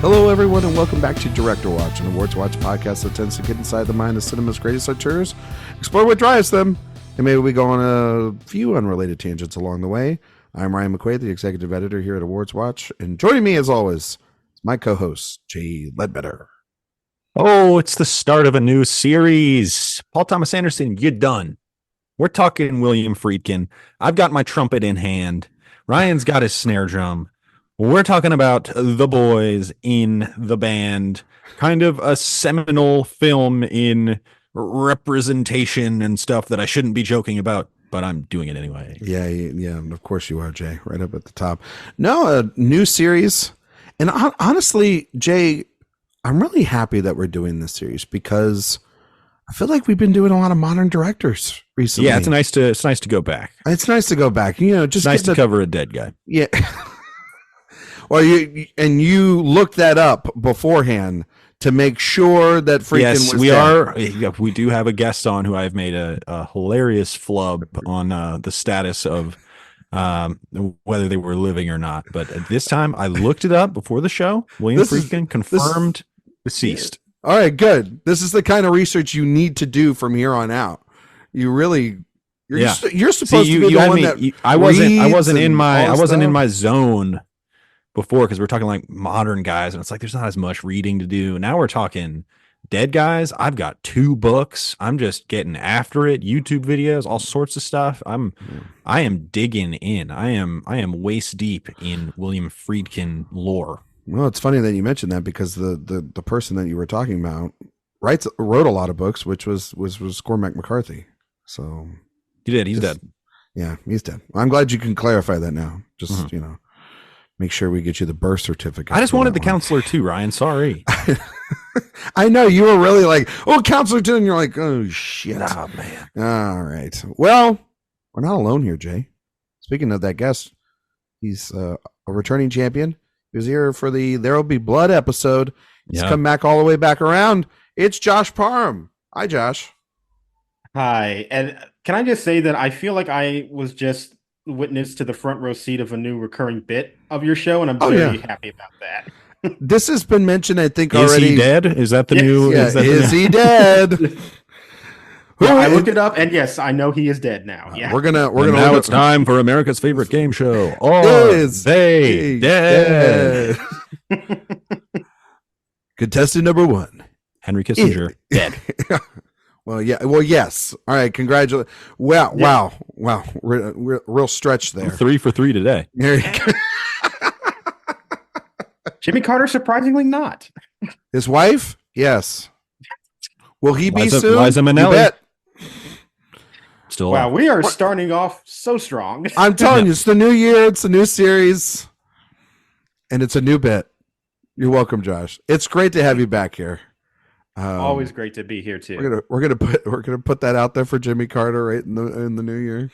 Hello, everyone, and welcome back to Director Watch, an AwardsWatch podcast that tends to get inside the mind of cinema's greatest auteurs, explore what drives them, and maybe we go on a few unrelated tangents along the way. I'm Ryan McQuade, the executive editor here at AwardsWatch, and joining me, as always, is my co-host, Jay Ledbetter. Oh, it's the start of a new series. Paul Thomas Anderson, you're done. We're talking William Friedkin. I've got my trumpet in hand. Ryan's got his snare drum. We're talking about The Boys in the Band, kind of a seminal film in representation and stuff that I shouldn't be joking about, but I'm doing it anyway. Yeah, of course you are, Jay, right up at the top. No, a new series. And honestly, Jay, I'm really happy that we're doing this series because I feel like we've been doing a lot of modern directors recently. Yeah, it's nice to go back. It's nice to go back. You know, just it's nice to cover a dead guy. Yeah. Well, you looked that up beforehand to make sure that Friedkin was dead. We do have a guest on who I've made a hilarious flub on the status of whether they were living or not. But at this time, I looked it up before the show. William Friedkin confirmed deceased. All right, good. This is the kind of research you need to do from here on out. You're supposed to be the one that I wasn't in my zone before, because we're talking like modern guys, and it's like there's not as much reading to do. Now we're talking dead guys. I've got 2 books. I'm just getting after it. YouTube videos, all sorts of stuff. I am digging in. I am waist deep in William Friedkin lore. Well, it's funny that you mentioned that, because the person that you were talking about wrote a lot of books, which was Cormac McCarthy. So he did. He's dead. Yeah, he's dead. Well, I'm glad you can clarify that now. Just make sure we get you the birth certificate. I just wanted the counselor too, Ryan. Sorry. I know you were really like, oh, counselor too, and you're like, oh shit. Nah, man. All right. Well, we're not alone here, Jay. Speaking of that guest, he's a returning champion. He was here for the There'll Be Blood episode. He's come back all the way back around. It's Josh Parham. Hi, Josh. Hi. And can I just say that I feel like I was just witness to the front row seat of a new recurring bit of your show, and I'm very happy about that. This has been mentioned, I think, already. Is he dead? Is that the new? Yeah, is he dead? I looked it up, and yes, I know he is dead now. Yeah, we're gonna. Now it's time for America's favorite game show. Is they dead? Contestant number 1, Henry Kissinger, dead. Well, yes. All right, congratulations. Wow. Real stretch there. 3 for 3 today. There you go. Jimmy Carter, surprisingly not. His wife? Yes. Will he be soon? Liza Minnelli. Still. Wow, we are starting off so strong. I'm telling you, it's the new year. It's a new series, and it's a new bit. You're welcome, Josh. It's great to have you back here. Always great to be here too. We're gonna put that out there for Jimmy Carter right in the new year.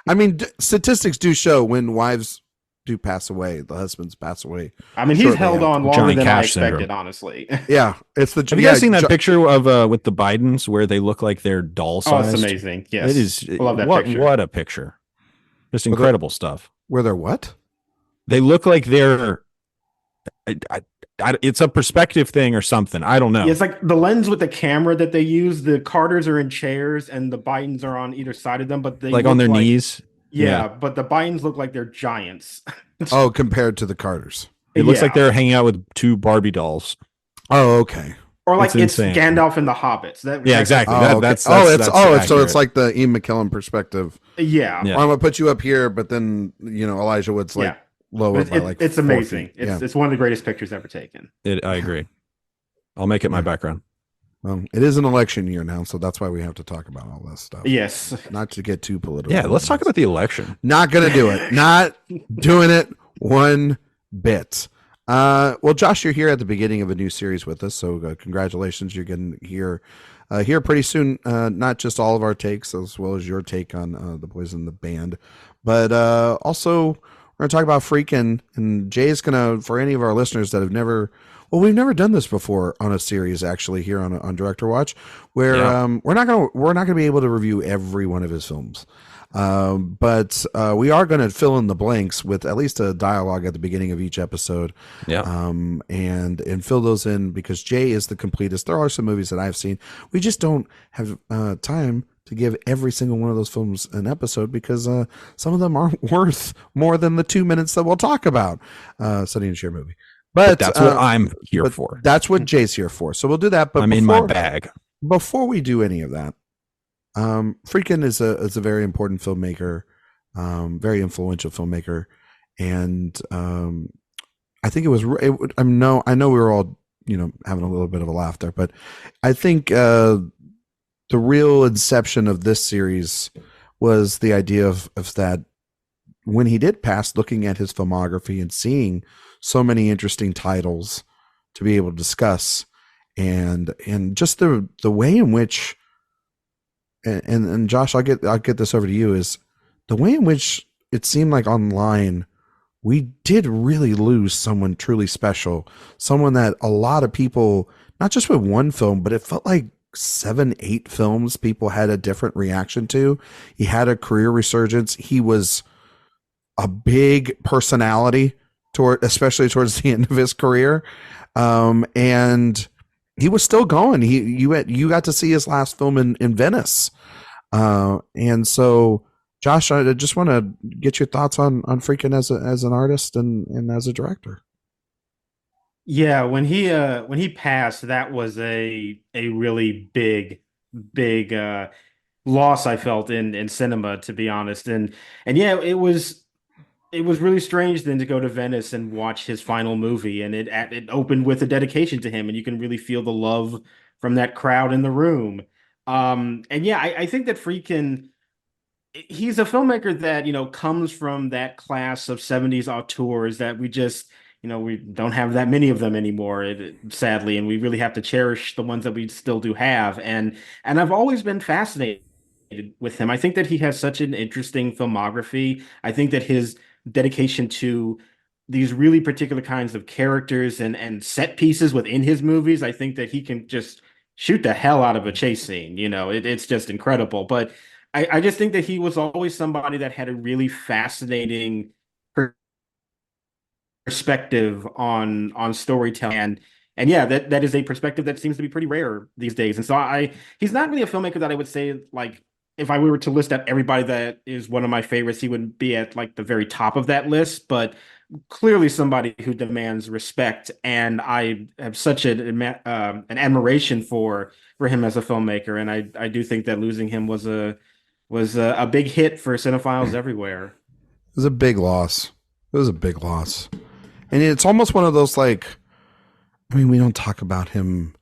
I mean, statistics do show when wives do pass away, the husbands pass away. I mean, he's held on longer than I expected, honestly. Yeah, it's the. Have you guys seen that picture of with the Bidens where they look like they're doll sized? Oh, it's amazing. Yes, it is. I love that picture. What a picture! Just incredible stuff. Where they're what? They look like they're. It's a perspective thing or something. I don't know. Yeah, it's like the lens with the camera that they use. The Carters are in chairs and the Bidens are on either side of them, but they like on their knees. Yeah, but the Bidens look like they're giants. Oh, compared to the Carters. It looks like they're hanging out with 2 Barbie dolls. Oh, okay. Or like it's Gandalf and the Hobbits. Exactly. So it's like the Ian McKellen perspective. Yeah. Or I'm gonna put you up here, but then Elijah Wood's like. Yeah. Lower by like it's amazing. It's one of the greatest pictures ever taken. I agree. I'll make it my background. Well, it is an election year now, so that's why we have to talk about all this stuff. Yes. Not to get too political. Yeah, let's talk about the election. Not going to do it. Not doing it one bit. Well, Josh, you're here at the beginning of a new series with us, so congratulations. You're getting here pretty soon. Not just all of our takes, as well as your take on The Boys in the Band, but also we're going to talk about Friedkin, and Jay's going to, for any of our listeners that have we've never done this before on a series, actually, here on Director Watch, where we're not going to be able to review every one of his films. But we are going to fill in the blanks with at least a dialogue at the beginning of each episode. Yeah. And fill those in because Jay is the completest. There are some movies that I've seen. We just don't have time to give every single one of those films an episode because some of them aren't worth more than the 2 minutes that we'll talk about. Sonny and Cher movie. But that's what I'm here for. That's what Jay's here for. So we'll do that. But I'm in my bag. Before we do any of that, Friedkin is a very important filmmaker, very influential filmmaker, and I think I know we were all having a little bit of a laugh there, but I think the real inception of this series was the idea of that when he did pass, looking at his filmography and seeing so many interesting titles to be able to discuss, and just the way in which, and Josh, I'll get this over to you, is the way in which it seemed like online we did really lose someone truly special, someone that a lot of people, not just with one film, but it felt like 7-8 films people had a different reaction to. He had a career resurgence. He was a big personality especially towards the end of his career, and he was still going. You got to see his last film in Venice, and so Josh, I just want to get your thoughts on Friedkin as an artist and as a director. Yeah, when he passed, that was a really big loss I felt in cinema, to be honest. And yeah, it was really strange then to go to Venice and watch his final movie, and it opened with a dedication to him, and you can really feel the love from that crowd in the room. And yeah, I think that Friedkin, he's a filmmaker that comes from that class of 70s auteurs that we just we don't have that many of them anymore, sadly, and we really have to cherish the ones that we still do have. And I've always been fascinated with him. I think that he has such an interesting filmography. I think that his dedication to these really particular kinds of characters and set pieces within his movies, I think that he can just shoot the hell out of a chase scene. It's just incredible. But I just think that he was always somebody that had a really fascinating perspective on storytelling. And yeah, that is a perspective that seems to be pretty rare these days. And so he's not really a filmmaker that I would say, like, if I were to list out everybody that is one of my favorites, he would be at like the very top of that list, but clearly somebody who demands respect. And I have such an admiration for him as a filmmaker. And I do think that losing him was a big hit for cinephiles everywhere. It was a big loss. It was a big loss. And it's almost one of those, like, I mean, we don't talk about him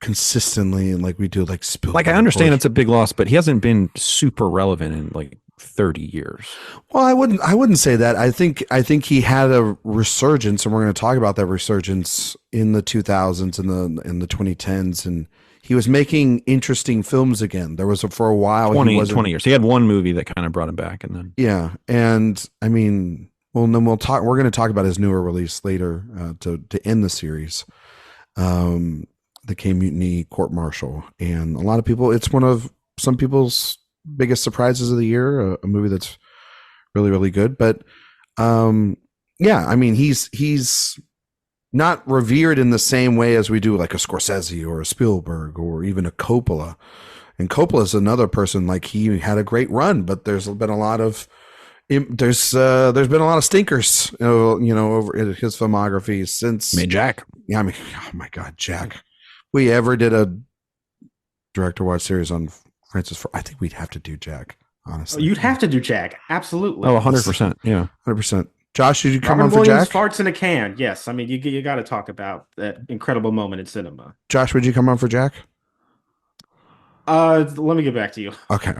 consistently and like we do like Spielberg. Like, I understand it's a big loss, but he hasn't been super relevant in like 30 years. Well, I wouldn't say that. I think he had a resurgence, and we're going to talk about that resurgence in the 2000s and in the 2010s, and he was making interesting films again. There was for a while 20 years. He had one movie that kind of brought him back, and then yeah. And I mean, well, then we're going to talk about his newer release later to end the series. The K Mutiny Court Martial, and a lot of people, it's one of some people's biggest surprises of the year, a movie that's really, really good. But yeah, I mean, he's not revered in the same way as we do like a Scorsese or a Spielberg or even a Coppola. And Coppola is another person, like, he had a great run, but there's been a lot of there's been a lot of stinkers, over his filmography since made Jack. Yeah, I mean, oh my God, Jack. We ever did a director watch series on Francis Ford, I think we'd have to do Jack, honestly. You'd have to do Jack, absolutely. Oh, 100%. Yeah, 100%. Josh, did you come Robin on for Williams Jack? Farts in a can. Yes, I mean, you got to talk about that incredible moment in cinema. Josh, would you come on for Jack? Let me get back to you. Okay.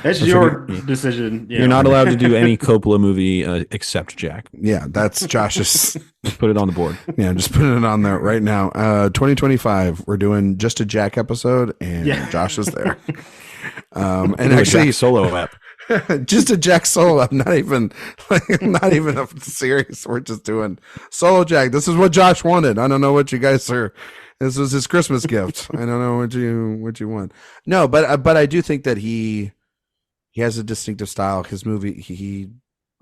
That's your decision. You're not allowed to do any Coppola movie except Jack. Yeah, that's Josh's. Just put it on the board. Yeah, just put it on there right now. 2025, we're doing just a Jack episode, and Josh is there. And actually, solo app. Just a Jack solo app, not even a series. We're just doing solo Jack. This is what Josh wanted. I don't know what you guys are. This was his Christmas gift. I don't know what you want. No, but I do think that he he has a distinctive style. His movie,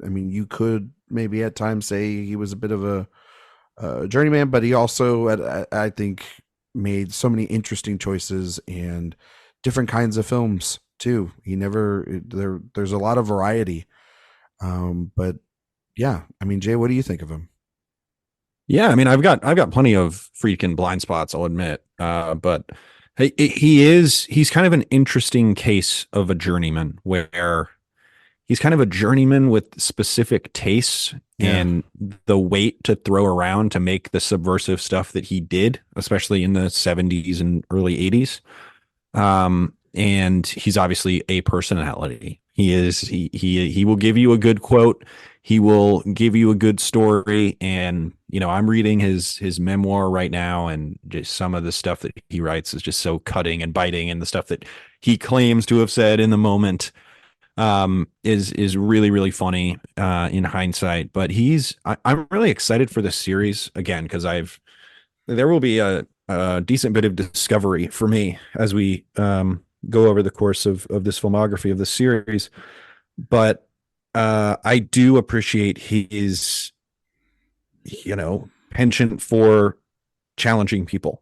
I mean, you could maybe at times say he was a bit of a journeyman, but he also, I think, made so many interesting choices and different kinds of films too. There's a lot of variety. But yeah, I mean, Jay, what do you think of him? Yeah, I mean, I've got plenty of Friedkin blind spots, I'll admit. But he's kind of an interesting case of a journeyman, where he's kind of a journeyman with specific tastes and the weight to throw around to make the subversive stuff that he did, especially in the 70s and early 80s. And he's obviously a personality. He will give you a good quote. He will give you a good story. And, I'm reading his memoir right now, and just some of the stuff that he writes is just so cutting and biting, and the stuff that he claims to have said in the moment is really, really funny in hindsight. But I'm really excited for this series again, because there will be a decent bit of discovery for me as we go over the course of this filmography of this series. But I do appreciate his penchant for challenging people,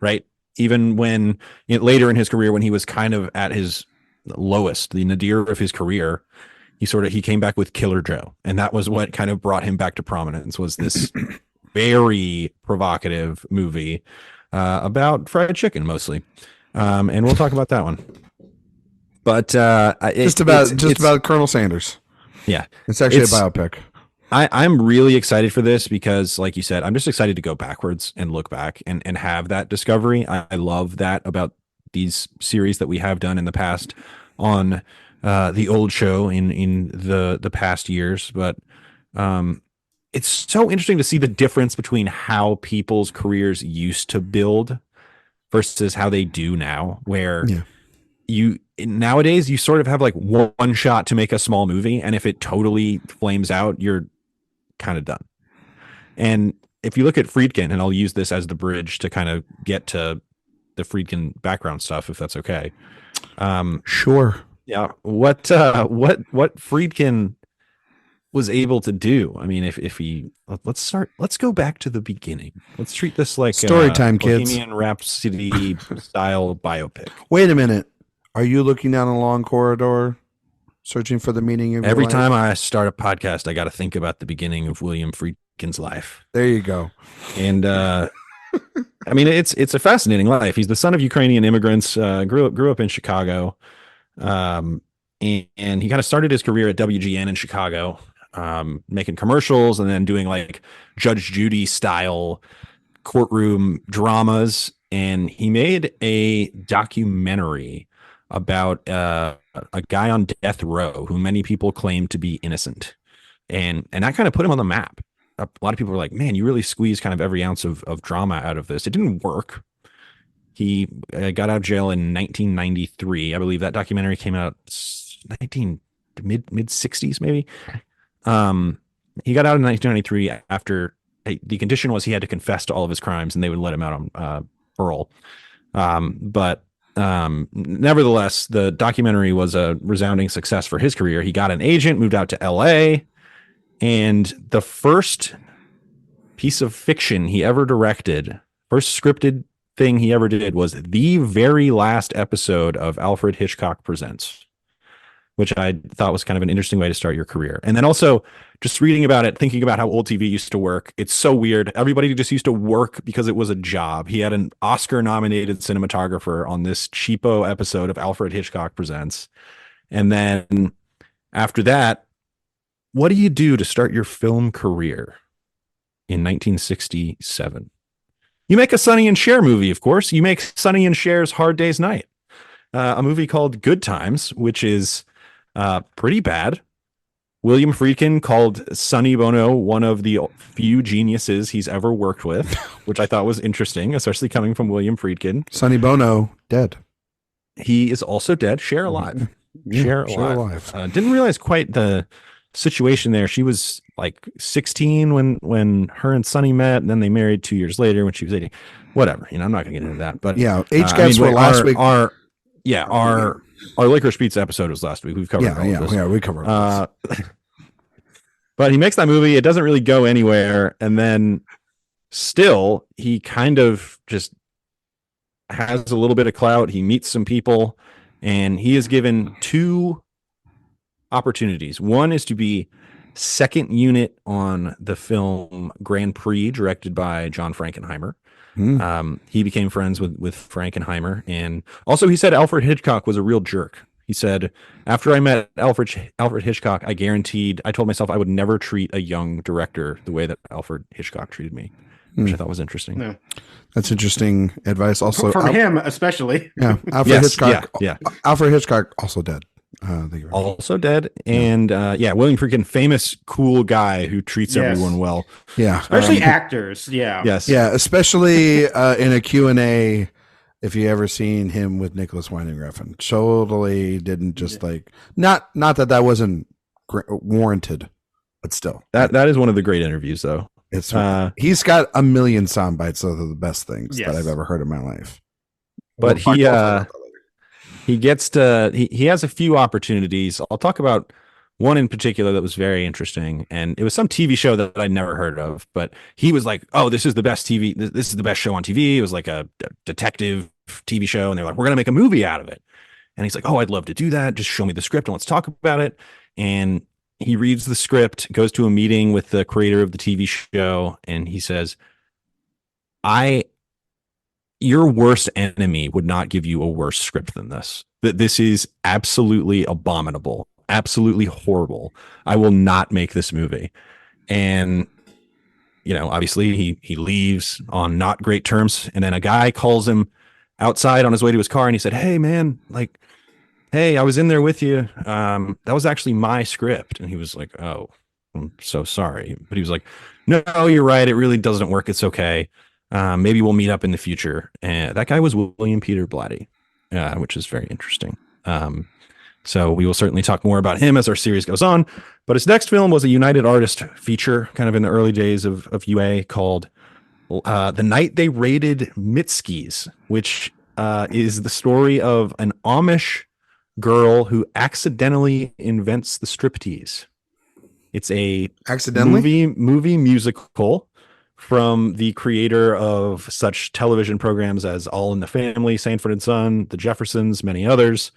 right? Even when later in his career, when he was kind of at his lowest, the nadir of his career, he came back with Killer Joe, and that was what kind of brought him back to prominence, was this very provocative movie about fried chicken mostly, and we'll talk about that one. But just about Colonel Sanders. Yeah, it's actually a biopic. I'm really excited for this because, like you said, I'm just excited to go backwards and look back and have that discovery. I love that about these series that we have done in the past on the old show in the past years. But it's so interesting to see the difference between how people's careers used to build versus how they do now, where nowadays you sort of have like one shot to make a small movie, and if it totally flames out, you're kind of done. And if you look at Friedkin, and I'll use this as the bridge to kind of get to the Friedkin background stuff, if that's okay. Sure. Yeah. What Friedkin was able to do. I mean, let's go back to the beginning. Let's treat this like story time, kids. Bohemian Rhapsody style biopic. Wait a minute. Are you looking down a long corridor, searching for the meaning of your Every life? time I start a podcast, I got to think about the beginning of William Friedkin's life. There you go. And I mean, it's a fascinating life. He's the son of Ukrainian immigrants. Grew up in Chicago, and he kind of started his career at WGN in Chicago, making commercials and then doing like Judge Judy style courtroom dramas. And he made a documentary about a guy on death row who many people claim to be innocent, and that kind of put him on the map. A lot of people were like, man, you really squeezed kind of every ounce of drama out of this. It didn't work. He got out of jail in 1993. I believe that documentary came out mid 60s maybe. He got out in 1993 after the condition was he had to confess to all of his crimes and they would let him out on parole. But nevertheless, the documentary was a resounding success for his career. He got an agent, moved out to LA, and the first piece of fiction he ever directed, first scripted thing he ever did, was the very last episode of Alfred Hitchcock Presents, which I thought was kind of an interesting way to start your career. And then also just reading about it, thinking about how old TV used to work. It's so weird. Everybody just used to work because it was a job. He had an Oscar-nominated cinematographer on this cheapo episode of Alfred Hitchcock Presents. And then after that, what do you do to start your film career in 1967? You make a Sonny and Cher movie, of course. You make Sonny and Cher's Hard Day's Night, a movie called Good Times, which is pretty bad. William Friedkin called Sonny Bono one of the few geniuses he's ever worked with, which I thought was interesting, especially coming from William Friedkin. Sonny Bono dead. He is also dead. Cher alive. Yeah, Cher alive. Didn't realize quite the situation there. She was like 16 when her and Sonny met, and then they married 2 years later when she was 18. Whatever. I'm not gonna get into that. But yeah, age gaps were last week. Our our Licorice Pizza episode was last week. We've covered all of this. Yeah, we covered all this. But he makes that movie. It doesn't really go anywhere. And then still, he kind of just has a little bit of clout. He meets some people, and he is given 2 opportunities. One is to be second unit on the film Grand Prix, directed by John Frankenheimer. He became friends with Frankenheimer, and also he said Alfred Hitchcock was a real jerk. He said, after I met Alfred Hitchcock, I told myself I would never treat a young director the way that Alfred Hitchcock treated me, which I thought was interesting. Yeah. That's interesting advice. Also, from him especially. Yeah, Alfred Hitchcock. Yeah. Alfred Hitchcock also dead. Also dead, and William Friedkin, famous cool guy who treats everyone well. Yeah, especially actors. Yeah, yes, yeah, especially in a Q&A. If you ever seen him with Nicholas Winding Refn, totally didn't just not that wasn't warranted, but still that is one of the great interviews though. It's he's got a million sound bites of the best things that I've ever heard in my life. But he gets to he has a few opportunities. I'll talk about one in particular that was very interesting, and it was some TV show that I'd never heard of, but he was like, oh, this is the best TV, this is the best show on TV. It was like a detective TV show, and they're like, we're gonna make a movie out of it. And he's like, oh, I'd love to do that, just show me the script and let's talk about it. And he reads the script, goes to a meeting with the creator of the TV show, and he says, your worst enemy would not give you a worse script than this. That this is absolutely abominable, absolutely horrible. I will not make this movie. And obviously he leaves on not great terms. And then a guy calls him outside on his way to his car, and he said, hey man, hey, I was in there with you. That was actually my script. And he was like, oh, I'm so sorry. But he was like, no, you're right. It really doesn't work. It's okay. Maybe we'll meet up in the future. And that guy was William Peter Blatty, which is very interesting. So we will certainly talk more about him as our series goes on. But his next film was a United Artists feature, kind of in the early days of UA, called The Night They Raided Mitski's, which is the story of an Amish girl who accidentally invents the striptease. It's a movie musical from the creator of such television programs as All in the Family, Sanford and Son, The Jeffersons, many others.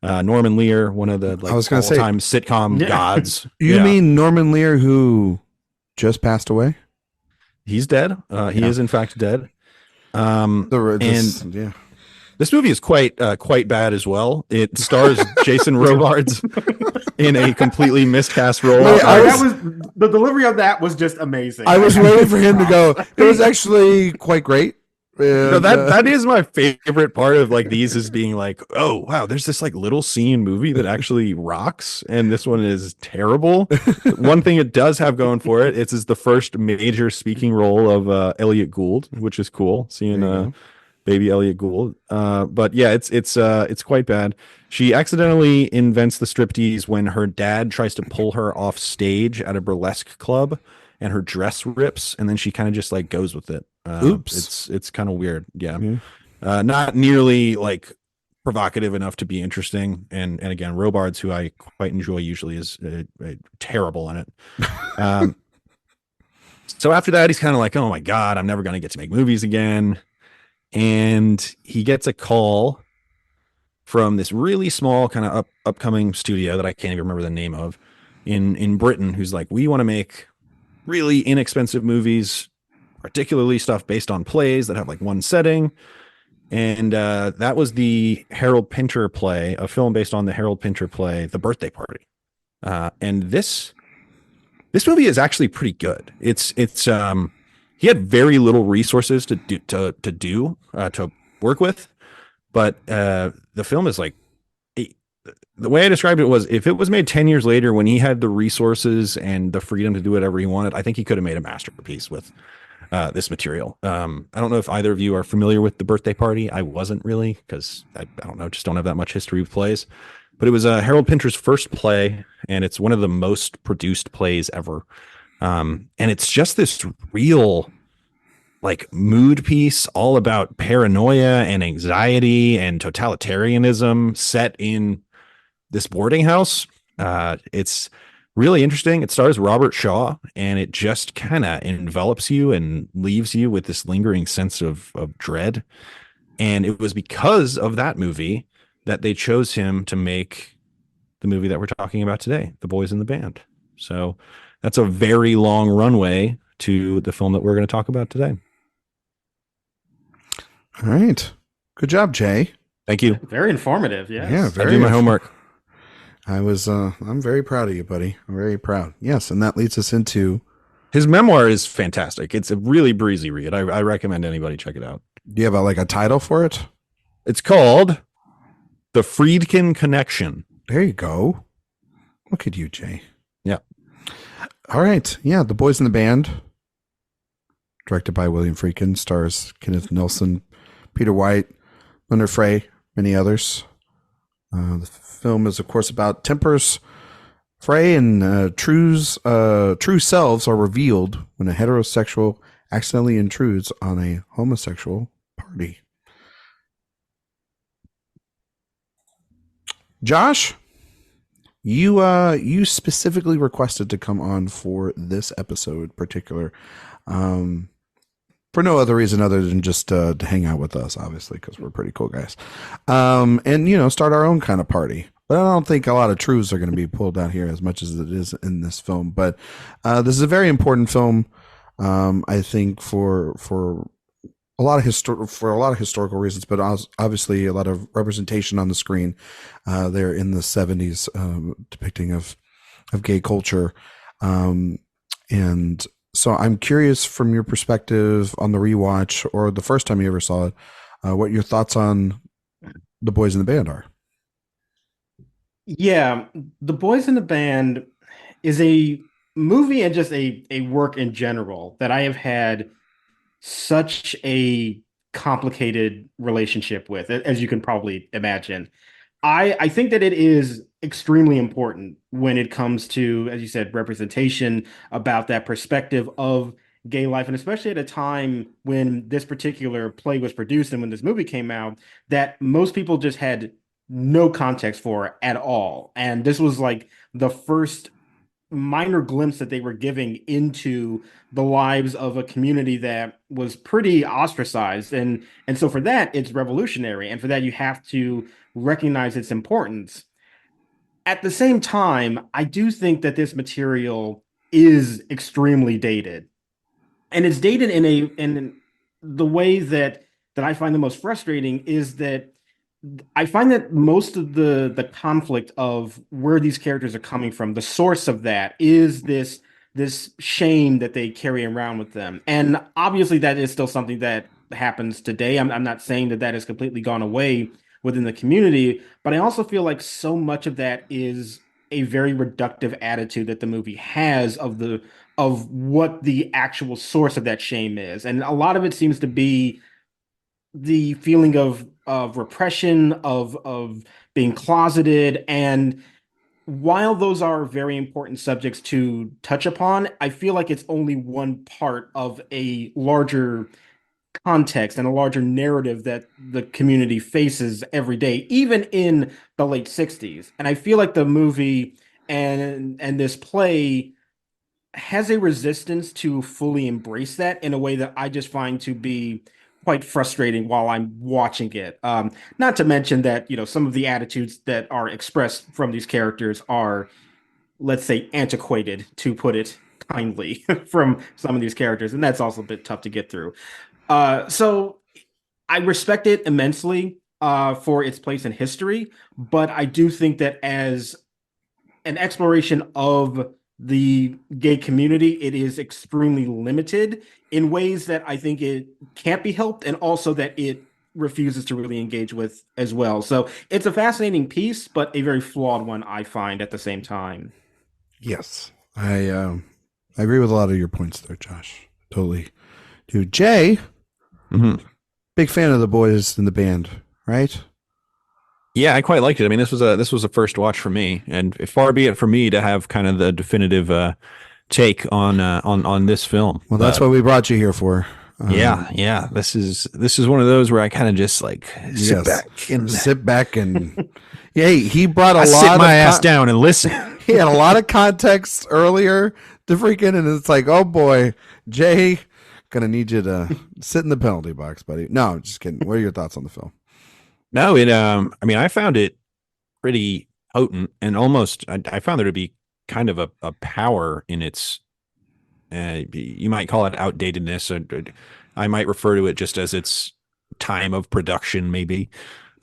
Norman Lear, one of the all-time sitcom gods. You mean Norman Lear, who just passed away? He's dead. He is in fact dead. This movie is quite bad as well. It stars Jason Robards in a completely miscast role. The delivery of that was just amazing. I was waiting for him to go. It was actually quite great. No, that is my favorite part of these, is being like, oh wow, there's this little scene movie that actually rocks, and this one is terrible. One thing it does have going for it, it's the first major speaking role of Elliot Gould, which is cool. Seeing baby Elliot Gould. But yeah, it's quite bad. She accidentally invents the striptease when her dad tries to pull her off stage at a burlesque club, and her dress rips, and then she kind of just goes with it. Oops. It's kind of weird. Yeah. Not nearly provocative enough to be interesting. And again, Robards, who I quite enjoy usually, is terrible in it. So after that, he's kind of like, oh my God, I'm never going to get to make movies again. And he gets a call from this really small kind of upcoming studio that I can't even remember the name of in Britain, who's like, we want to make really inexpensive movies, particularly stuff based on plays that have one setting. And that was the Harold Pinter play, a film based on the Harold Pinter play, The Birthday Party. And this movie is actually pretty good. It's he had very little resources to work with, but the film is the way I described it was, if it was made 10 years later when he had the resources and the freedom to do whatever he wanted, I think he could have made a masterpiece with this material. I don't know if either of you are familiar with The Birthday Party. I wasn't really, because I don't know, just don't have that much history with plays. But it was Harold Pinter's first play, and it's one of the most produced plays ever. And it's just this real, like mood piece all about paranoia and anxiety and totalitarianism set in this boarding house. It's really interesting. It stars Robert Shaw, and it just kind of envelops you and leaves you with this lingering sense of dread. And it was because of that movie that they chose him to make the movie that we're talking about today, The Boys in the Band. So that's a very long runway to the film that we're going to talk about today. All right. Good job, Jay. Thank you. Very informative. Yes. Yeah, I do my homework. I'm very proud of you, buddy. I'm very proud. Yes, and that leads us into His memoir is fantastic. It's a really breezy read. I recommend anybody check it out. do you have a title for it? It's called The Friedkin Connection. There you go. Look at you, Jay. Yeah. All right. Yeah, The Boys in the Band, directed by William Friedkin, stars Kenneth Nelson, Peter White, Leonard Frey, many others. The film is, of course, about tempers fray and true selves are revealed when a heterosexual accidentally intrudes on a homosexual party. Josh, you specifically requested to come on for this episode particular, for no other reason other than just to hang out with us, obviously, because we're pretty cool guys, and start our own kind of party. But I don't think a lot of truths are going to be pulled out here as much as it is in this film. But this is a very important film, I think, for a lot of historical reasons, but obviously a lot of representation on the screen there in the 70s, depicting of gay culture. And so I'm curious from your perspective on the rewatch or the first time you ever saw it, what your thoughts on The Boys in the Band are. Yeah, The Boys in the Band is a movie and just a work in general that I have had such a complicated relationship with, as you can probably imagine. I think that it is extremely important when it comes to, as you said, representation, about that perspective of gay life, and especially at a time when this particular play was produced and when this movie came out, that most people just had no context for at all. And this was like the first minor glimpse that they were giving into the lives of a community that was pretty ostracized. And so for that, it's revolutionary. And for that, you have to recognize its importance. At the same time, I do think that this material is extremely dated. And it's dated in the way that I find the most frustrating is that I find that most of the conflict of where these characters are coming from, the source of that is this shame that they carry around with them. And obviously that is still something that happens today. I'm not saying that has completely gone away within the community, but I also feel like so much of that is a very reductive attitude that the movie has of what the actual source of that shame is. And a lot of it seems to be the feeling of repression, of being closeted. And while those are very important subjects to touch upon, I feel like it's only one part of a larger context and a larger narrative that the community faces every day, even in the late 60s. And I feel like the movie and this play has a resistance to fully embrace that in a way that I just find to be quite frustrating while I'm watching it. Not to mention that, some of the attitudes that are expressed from these characters are, let's say, antiquated, to put it kindly, from some of these characters. And that's also a bit tough to get through. So I respect it immensely for its place in history, but I do think that as an exploration of the gay community, it is extremely limited in ways that I think it can't be helped, and also that it refuses to really engage with as well. So it's a fascinating piece, but a very flawed one, I find, at the same time. Yes, I agree with a lot of your points there, Josh. Totally. Dude, Jay, big fan of The Boys in the Band, right? Yeah, I quite liked it. I mean, this was a first watch for me, and far be it for me to have kind of the definitive take on this film. Well, that's what we brought you here for. Yeah. This is one of those where I kind of just like sit back and yeah, he brought I sit my ass down and listen. He had a lot of context earlier to Friedkin, and it's like, oh boy, Jay, gonna need you to sit in the penalty box, buddy. No, I'm just kidding. What are your thoughts on the film? No, I mean, I found it pretty potent, and almost I found there to be kind of a power in its you might call it outdatedness, or I might refer to it just as its time of production, maybe.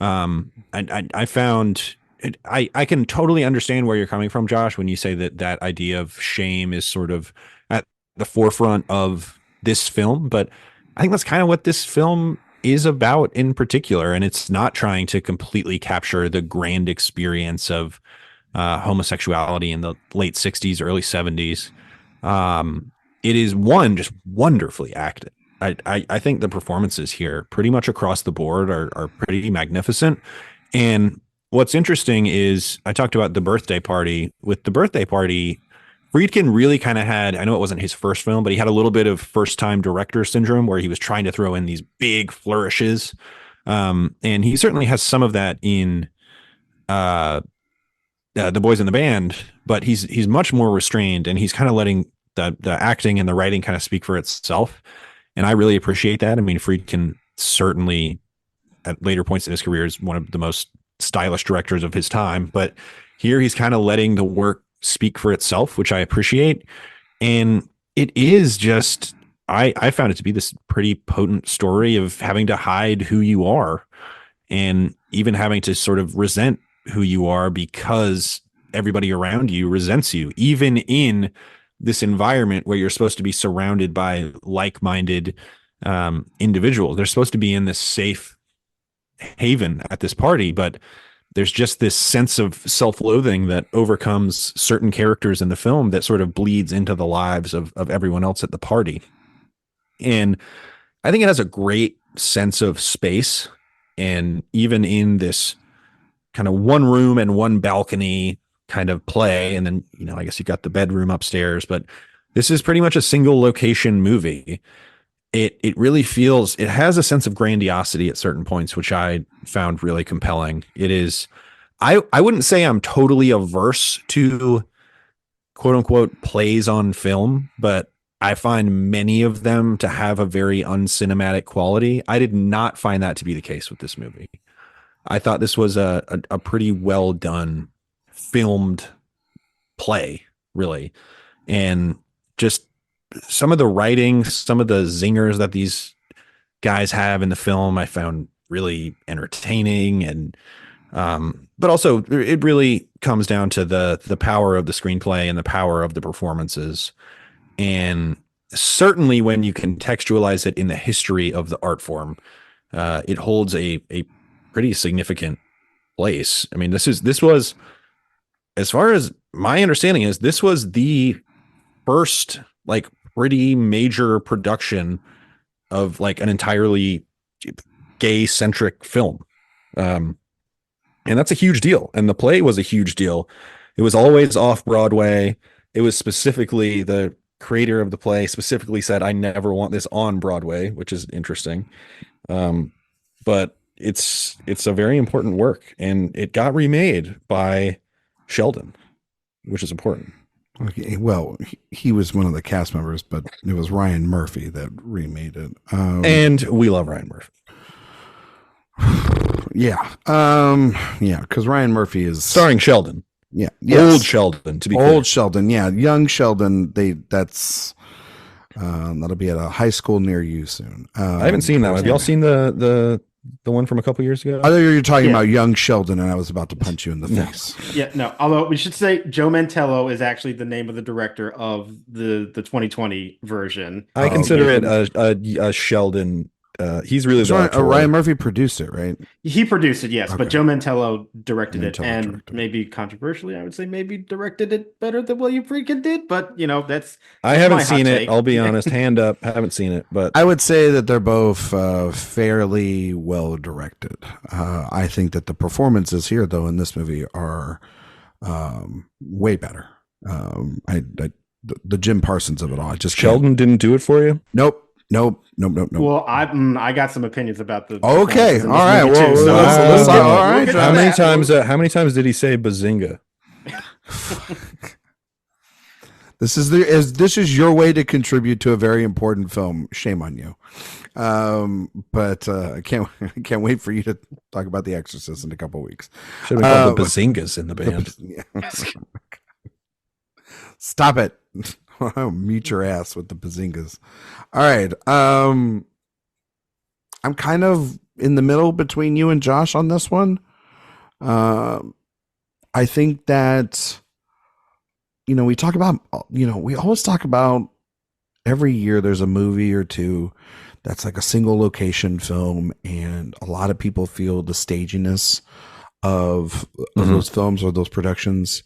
I found it, I can totally understand where you're coming from, Josh, when you say that idea of shame is sort of at the forefront of this film, but I think that's kind of what this film is about in particular, and it's not trying to completely capture the grand experience of homosexuality in the late 60s, early 70s. It is just wonderfully acted. I think the performances here pretty much across the board are pretty magnificent. And what's interesting is I talked about the birthday party. With the birthday party, Friedkin really kind of had, I know it wasn't his first film, but he had a little bit of first time director syndrome where he was trying to throw in these big flourishes. And he certainly has some of that in The Boys in the Band, but he's much more restrained, and he's kind of letting the acting and the writing kind of speak for itself. And I really appreciate that. I mean, Friedkin certainly at later points in his career is one of the most stylish directors of his time, but here he's kind of letting the work speak for itself, which I appreciate. And it is just, I found it to be this pretty potent story of having to hide who you are and even having to sort of resent who you are because everybody around you resents you, even in this environment where you're supposed to be surrounded by like-minded individuals. They're supposed to be in this safe haven at this party, but there's just this sense of self-loathing that overcomes certain characters in the film that sort of bleeds into the lives of everyone else at the party. And I think it has a great sense of space. And even in this kind of one room and one balcony kind of play, and then, I guess you got the bedroom upstairs, but this is pretty much a single location movie. It really feels, it has a sense of grandiosity at certain points, which I found really compelling. It is, I wouldn't say I'm totally averse to quote unquote plays on film, but I find many of them to have a very uncinematic quality. I did not find that to be the case with this movie. I thought this was a pretty well done filmed play, really. And just some of the writing, some of the zingers that these guys have in the film, I found really entertaining. And but also it really comes down to the power of the screenplay and the power of the performances. And certainly when you contextualize it in the history of the art form, it holds a pretty significant place. I mean, this was, as far as my understanding is, this was the first like pretty major production of like an entirely gay centric film. And that's a huge deal. And the play was a huge deal. It was always off Broadway. It was specifically, the creator of the play specifically said, I never want this on Broadway, which is interesting. But it's a very important work, and it got remade by Sheldon, which is important. Okay, well, he was one of the cast members, but it was Ryan Murphy that remade it. And we love Ryan Murphy. Yeah. Yeah, because Ryan Murphy is starring Sheldon. Yeah. Yes. Old Sheldon, to be clear. Old Sheldon, yeah. Young Sheldon, that'll be at a high school near you soon. I haven't seen that one. Have y'all seen the one from a couple years ago? I thought you were talking about Young Sheldon, and I was about to punch you in the face. Yeah, no. Although we should say Joe Mantello is actually the name of the director of the 2020 version. I consider it a Sheldon. He's really Ryan Murphy produced it, right? He produced it, yes, okay. But Joe Mantello directed it, and maybe controversially, I would say maybe directed it better than William Friedkin did. But that's I haven't seen it. I'll be honest, hand up, haven't seen it. But I would say that they're both fairly well directed. I think that the performances here, though, in this movie are way better. The Jim Parsons of it all. Sheldon didn't do it for you? Nope. Nope. Well, I got some opinions about the Okay, performances in all this right. movie too. Well, So let's we'll all right. get to How many that. times? How many times did he say bazinga? This is your way to contribute to a very important film. Shame on you. But I can't wait for you to talk about The Exorcist in a couple of weeks. Should have called the bazingas in the band. Stop it. I'll mute your ass with the bazingas. All right. I'm kind of in the middle between you and Josh on this one. I think that, we talk about, we always talk about every year there's a movie or two that's like a single location film, and a lot of people feel the staginess of those films or those productions.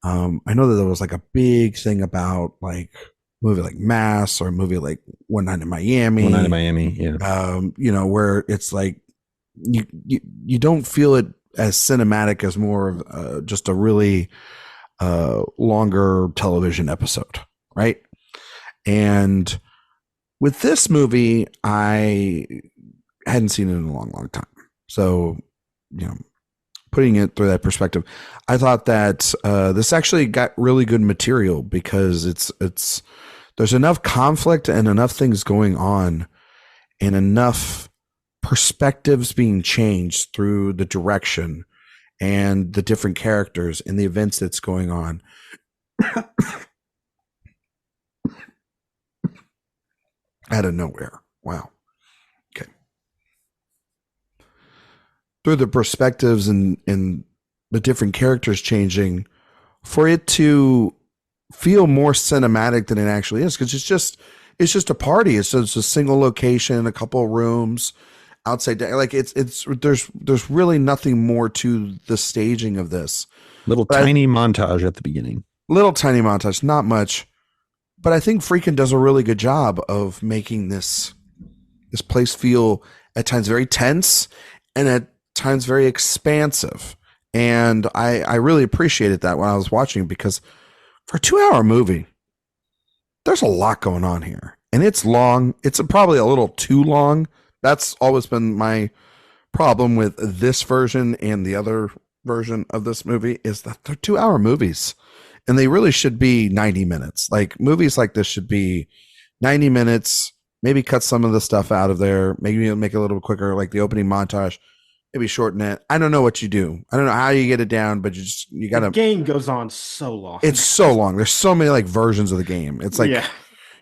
I know that there was like a big thing about like a movie like Mass or a movie like One Night in Miami. Yeah. Where it's like you don't feel it as cinematic as more of just a really longer television episode, right? And with this movie, I hadn't seen it in a long time. So, putting it through that perspective, I thought that this actually got really good material because there's enough conflict and enough things going on and enough perspectives being changed through the direction and the different characters and the events that's going on. Out of nowhere. Wow. Okay. Through the perspectives and the different characters changing, for it to feel more cinematic than it actually is, because it's just a party. It's just a single location, a couple of rooms outside. Like there's really nothing more to the staging of this. Tiny montage at the beginning. Little tiny montage, not much. But I think Friedkin does a really good job of making this place feel at times very tense and at times very expansive. And I really appreciated that when I was watching, because for a 2-hour movie, there's a lot going on here. And it's long. It's probably a little too long. That's always been my problem with this version and the other version of this movie, is that they're 2-hour movies. And they really should be 90 minutes. Like movies like this should be 90 minutes, maybe cut some of the stuff out of there, maybe make it a little quicker, like the opening montage, maybe shorten it. I don't know what you do. I don't know how you get it down, but you got to. The game goes on so long. It's so long. There's so many like versions of the game. It's like,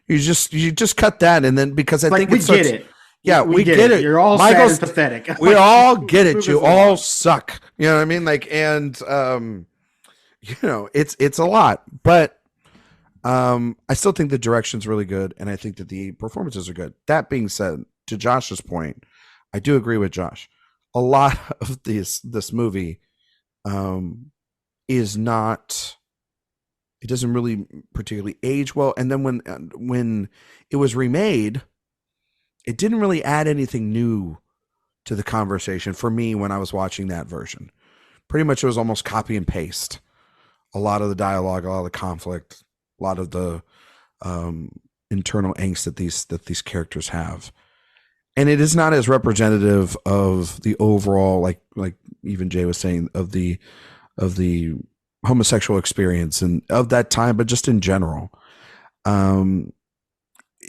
you just cut that. And then because I think we get it. Yeah, we get it. You're all sad and pathetic. We all get it. You all suck. You know what I mean? Like, and, it's a lot, but I still think the direction's really good, and I think that the performances are good. That being said, to Josh's point, I do agree with Josh. A lot of this movie is not. It doesn't really particularly age well, and then when it was remade, it didn't really add anything new to the conversation for me when I was watching that version. Pretty much, it was almost copy and paste. A lot of the dialogue, a lot of the conflict, a lot of the internal angst that these characters have, and it is not as representative of the overall, like even Jay was saying, of the homosexual experience and of that time, but just in general.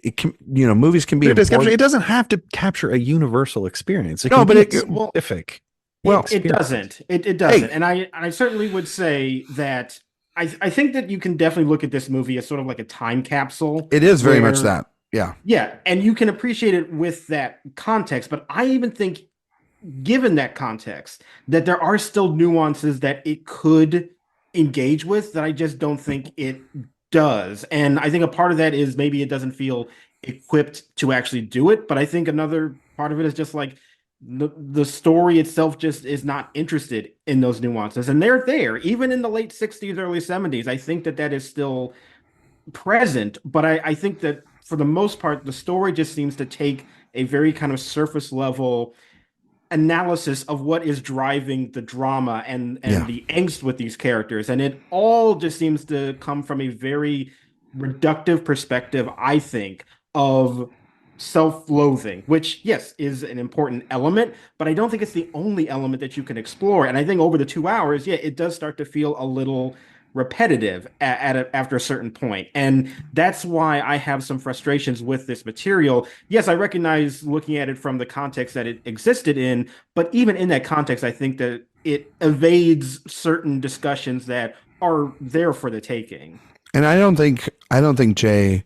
It can, movies can be. It doesn't have to capture a universal experience. It can be specific. Well, it doesn't. It doesn't. Hey. And I certainly would say that I think that you can definitely look at this movie as sort of like a time capsule. It is very much that. Yeah. Yeah. And you can appreciate it with that context. But I even think, given that context, that there are still nuances that it could engage with that I just don't think it does. And I think a part of that is maybe it doesn't feel equipped to actually do it. But I think another part of it is just like, the story itself just is not interested in those nuances, and they're there even in the late 60s, early 70s. I think that is still present, but I think that for the most part, the story just seems to take a very kind of surface level analysis of what is driving the drama and the angst with these characters, and it all just seems to come from a very reductive perspective, I think, of self-loathing, which, yes, is an important element, but I don't think it's the only element that you can explore. And I think over the 2 hours, yeah, it does start to feel a little repetitive after a certain point. And that's why I have some frustrations with this material. Yes, I recognize looking at it from the context that it existed in, but even in that context, I think that it evades certain discussions that are there for the taking. And I don't think Jay,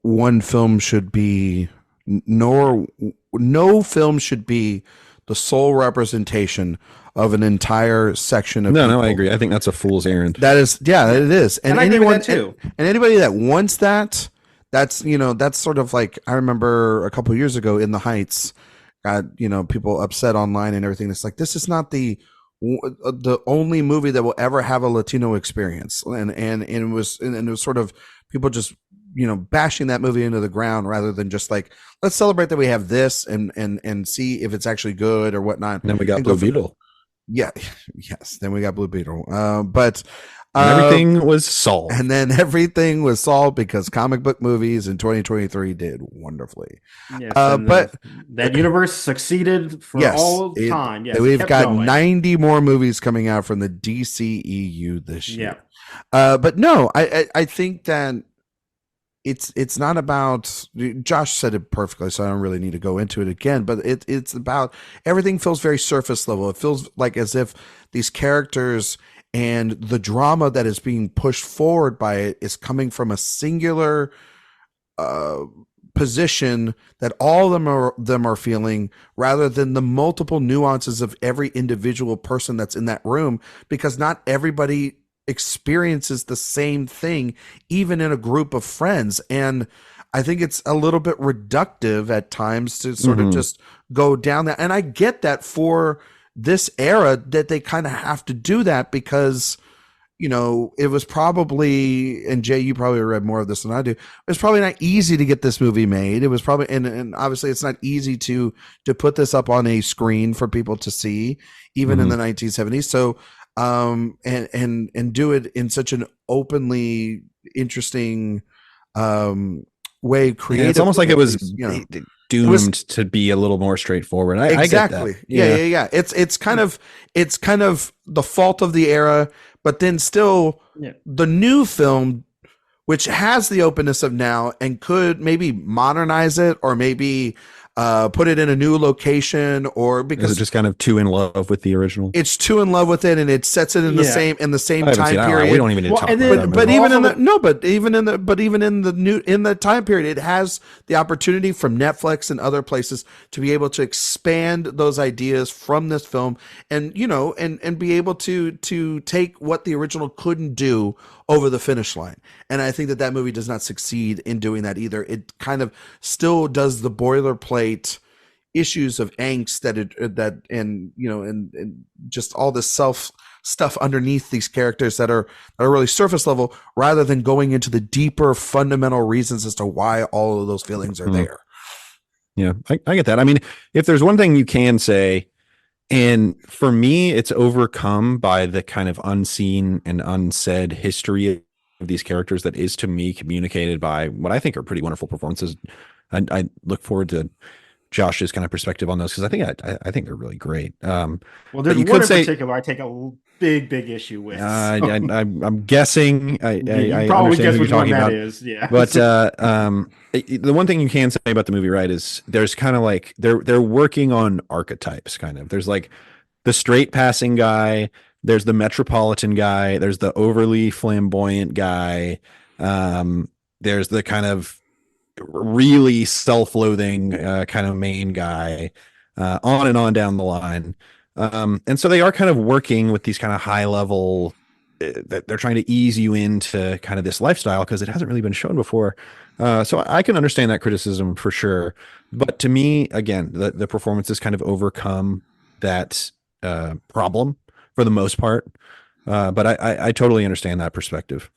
one film should be, nor no film should be the sole representation of an entire section of No, people. no, I agree. I think that's a fool's errand. That is, yeah, it is. And I agree with that too. And anybody that wants that, that's sort of like, I remember a couple of years ago in the Heights, got, people upset online and everything. It's like, this is not the only movie that will ever have a Latino experience. And it was sort of people just, bashing that movie into the ground rather than just like, let's celebrate that we have this and see if it's actually good or whatnot. And then we got Blue Beetle. Yeah. Yes. Then we got Blue Beetle. But everything was solved. And then everything was solved because comic book movies in 2023 did wonderfully. Yes, but that universe succeeded for all time. Yes, we've got going. 90 more movies coming out from the DCEU this year. Yeah. But no, I think that it's not about, Josh said it perfectly, so I don't really need to go into it again, but it's about, everything feels very surface level. It feels like as if these characters and the drama that is being pushed forward by it is coming from a singular position that all of them are feeling, rather than the multiple nuances of every individual person that's in that room, because not everybody experiences the same thing, even in a group of friends. And I think it's a little bit reductive at times to sort of just go down that. And I get that for this era, that they kind of have to do that because, it was probably, and Jay, you probably read more of this than I do. It was probably not easy to get this movie made. It was probably, and obviously it's not easy to put this up on a screen for people to see, even in the 1970s. So, and do it in such an openly interesting way. Creative. Yeah, it's almost like it was doomed to be a little more straightforward. Exactly. I get that. Yeah. It's kind of the fault of the era, but then still the new film, which has the openness of now and could maybe modernize it or maybe put it in a new location, or because is it just kind of too in love with the original? It's too in love with it, and it sets it in the same time period. We don't even need to talk about that. But even in the time period, it has the opportunity from Netflix and other places to be able to expand those ideas from this film, and and be able to take what the original couldn't do over the finish line. And I think that movie does not succeed in doing that either. It kind of still does the boilerplate issues of angst and just all this self stuff underneath these characters that are really surface level, rather than going into the deeper fundamental reasons as to why all of those feelings are there. Yeah, I get that. I mean, if there's one thing you can say, and for me, it's overcome by the kind of unseen and unsaid history of these characters that is to me communicated by what I think are pretty wonderful performances. I look forward to Josh's kind of perspective on those, because I think they're really great. Well, there's one in particular I take a big issue with. I'm guessing. I probably guess what which you're talking one that about. is. Yeah. But the one thing you can say about the movie, right, is there's kind of like they're working on archetypes. Kind of, there's like the straight passing guy, there's the metropolitan guy, there's the overly flamboyant guy, there's the kind of really self-loathing kind of main guy, on and on down the line. And so they are kind of working with these kind of high level, that they're trying to ease you into kind of this lifestyle, because it hasn't really been shown before. So I can understand that criticism for sure. But to me, again, the performances kind of overcome that problem for the most part. But I totally understand that perspective.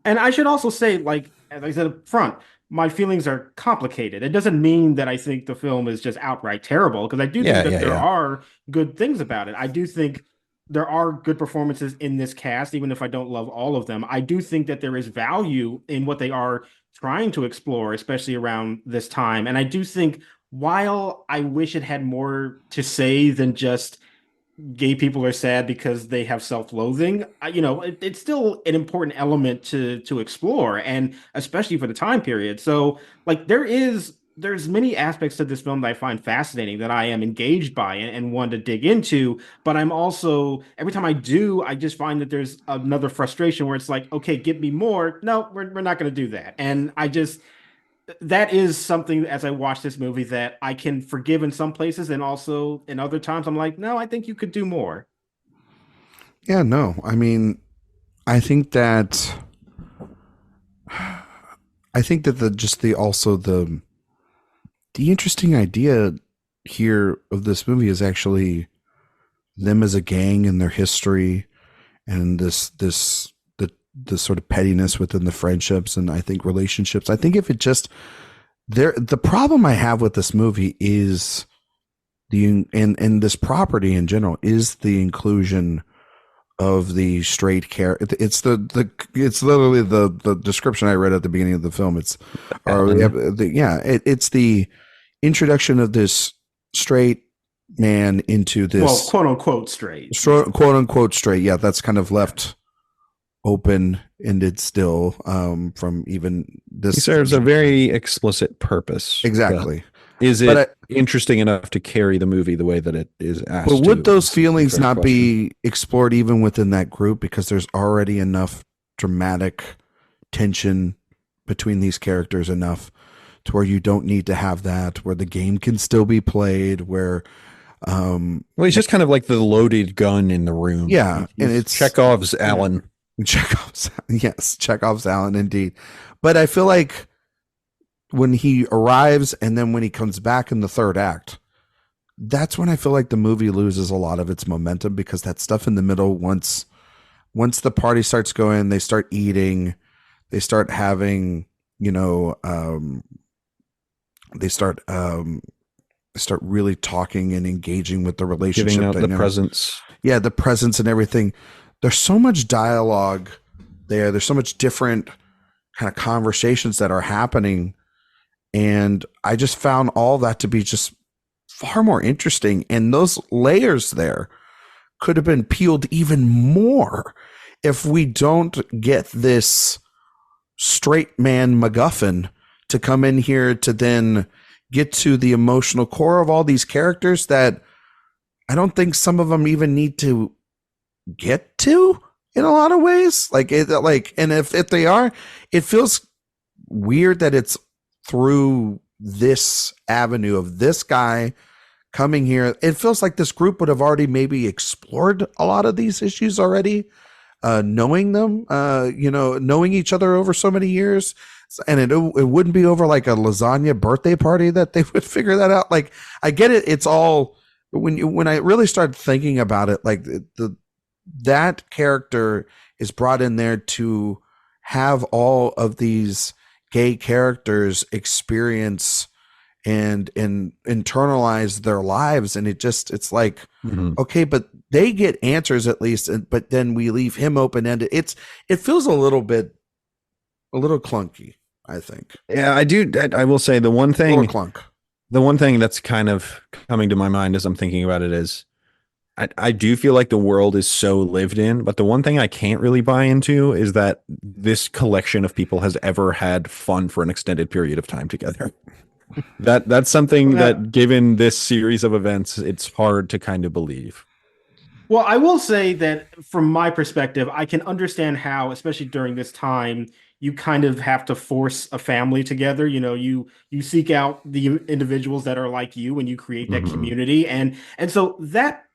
And I should also say, like, as I said up front, my feelings are complicated. It doesn't mean that I think the film is just outright terrible, because I do think that there are good things about it. I do think there are good performances in this cast, even if I don't love all of them. I do think that there is value in what they are trying to explore, especially around this time. And I do think while I wish it had more to say than just gay people are sad because they have self-loathing, it's still an important element to explore, and especially for the time period. So like there's many aspects to this film that I find fascinating, that I am engaged by and want to dig into, but I'm also, every time I do, I just find that there's another frustration where it's like, okay, give me more. No, we're not going to do that. And I just, that is something, as I watch this movie, that I can forgive in some places, and also in other times I'm like, no, I think you could do more. Yeah, no. I mean, I think that the interesting idea here of this movie is actually them as a gang and their history, and the sort of pettiness within the friendships, and I think relationships. I think if it just the problem I have with this movie is and this property in general is the inclusion of the straight character. It's literally the description I read at the beginning of the film. It's it's the introduction of this straight man into this, well, quote unquote straight. Quote unquote straight. Yeah, that's kind of left open ended still, from even this. He serves a very explicit purpose. Exactly. Is it interesting enough to carry the movie the way that it is asked? But would those feelings not be explored even within that group, because there's already enough dramatic tension between these characters, enough to where you don't need to have that, where the game can still be played, where well, he's just kind of like the loaded gun in the room. Yeah, and it's Chekhov's Alan. Chekhov's Alan, indeed. But I feel like when he arrives and then when he comes back in the third act, that's when I feel like the movie loses a lot of its momentum, because that stuff in the middle, once the party starts going, they start eating, they start having, they start really talking and engaging with the relationship, giving out the presence. Yeah, the presence and everything. There's so much dialogue there. There's so much different kind of conversations that are happening. And I just found all that to be just far more interesting. And those layers there could have been peeled even more if we don't get this straight man MacGuffin to come in here to then get to the emotional core of all these characters that I don't think some of them even need to get to in a lot of ways. And if they are, it feels weird that it's through this avenue of this guy coming here. It feels like this group would have already maybe explored a lot of these issues already, knowing them, knowing each other over so many years. And it wouldn't be over like a lasagna birthday party that they would figure that out. Like, I get it. It's all when I really started thinking about it, like that character is brought in there to have all of these gay characters experience and internalize their lives, and it's like, okay, but they get answers at least, but then we leave him open-ended. It feels a little clunky, I think. Yeah, I do. I will say the one thing that's kind of coming to my mind as I'm thinking about it is I do feel like the world is so lived in, but the one thing I can't really buy into is that this collection of people has ever had fun for an extended period of time together. That's something that, given this series of events, it's hard to kind of believe. Well, I will say that from my perspective, I can understand how, especially during this time, you kind of have to force a family together. You seek out the individuals that are like you, and you create that community. And so that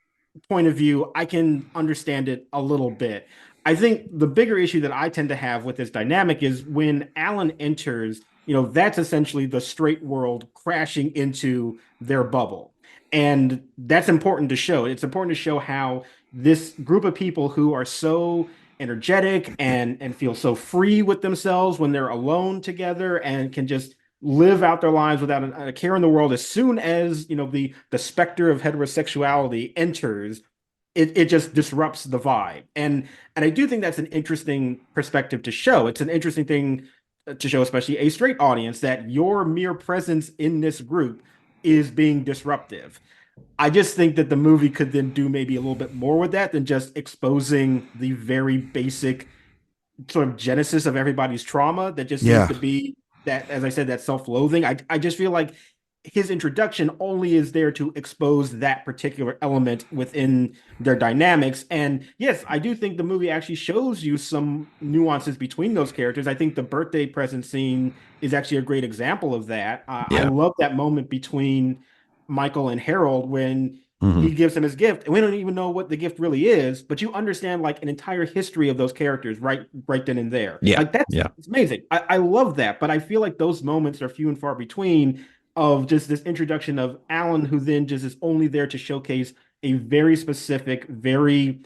point of view, I can understand it a little bit. I think the bigger issue that I tend to have with this dynamic is when Alan enters, that's essentially the straight world crashing into their bubble. And that's important to show. It's important to show how this group of people who are so energetic and feel so free with themselves when they're alone together and can just live out their lives without a care in the world, as soon as the specter of heterosexuality enters, it just disrupts the vibe. And I do think that's an interesting perspective to show. It's an interesting thing to show especially a straight audience that your mere presence in this group is being disruptive. I just think that the movie could then do maybe a little bit more with that than just exposing the very basic sort of genesis of everybody's trauma that just seems Yeah. to be that, as I said, that self-loathing. I just feel like his introduction only is there to expose that particular element within their dynamics. And yes, I do think the movie actually shows you some nuances between those characters. I think the birthday present scene is actually a great example of that. I Yeah. love that moment between Michael and Harold when Mhm. he gives him his gift, and we don't even know what the gift really is, but you understand like an entire history of those characters right then and there. Yeah. Like that's Yeah. it's amazing. I love that, but I feel like those moments are few and far between of just this introduction of Alan, who then just is only there to showcase a very specific, very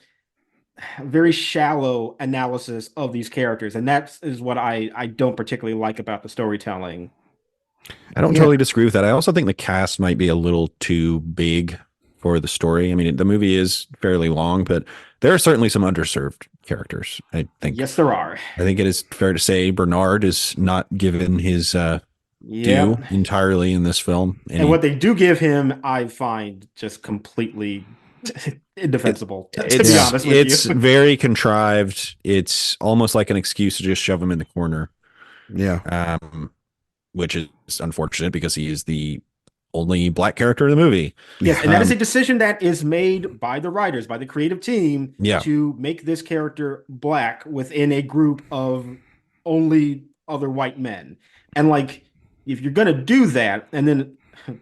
shallow analysis of these characters, and that is what I don't particularly like about the storytelling. I don't Yeah. totally disagree with that. I also think the cast might be a little too big for the story. I mean, the movie is fairly long, but there are certainly some underserved characters. I think. Yes, there are. I think it is fair to say Bernard is not given his due Yep. entirely in this film. And what they do give him, I find just completely indefensible, to be honest with it's you. very contrived. It's almost like an excuse to just shove him in the corner, Yeah. which is unfortunate because he is the only black character in the movie. Yes, and that is a decision that is made by the writers, by the creative team, to make this character black within a group of only other white men. And like, if you're gonna do that, and then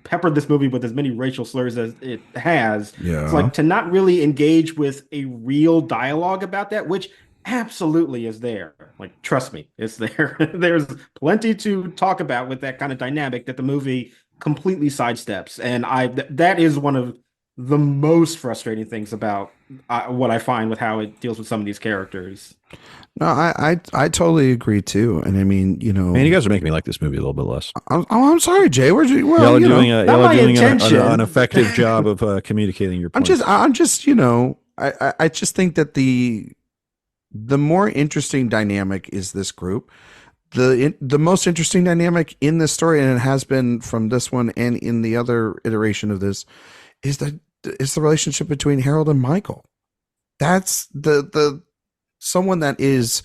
pepper this movie with as many racial slurs as it has, it's like to not really engage with a real dialogue about that, which absolutely is there. Like, trust me, it's there. There's plenty to talk about with that kind of dynamic that the movie completely sidesteps, and that is one of the most frustrating things about what I find with how it deals with some of these characters. No, I totally agree too. And I mean, Man, you guys are making me like this movie a little bit less. I'm sorry, Jay. Well, y'all are doing an an effective job of communicating your points. I'm just, I just think that the more interesting dynamic is this group. The most interesting dynamic in this story, and it has been from this one and in the other iteration of this, is the relationship between Harold and Michael. That's the someone that is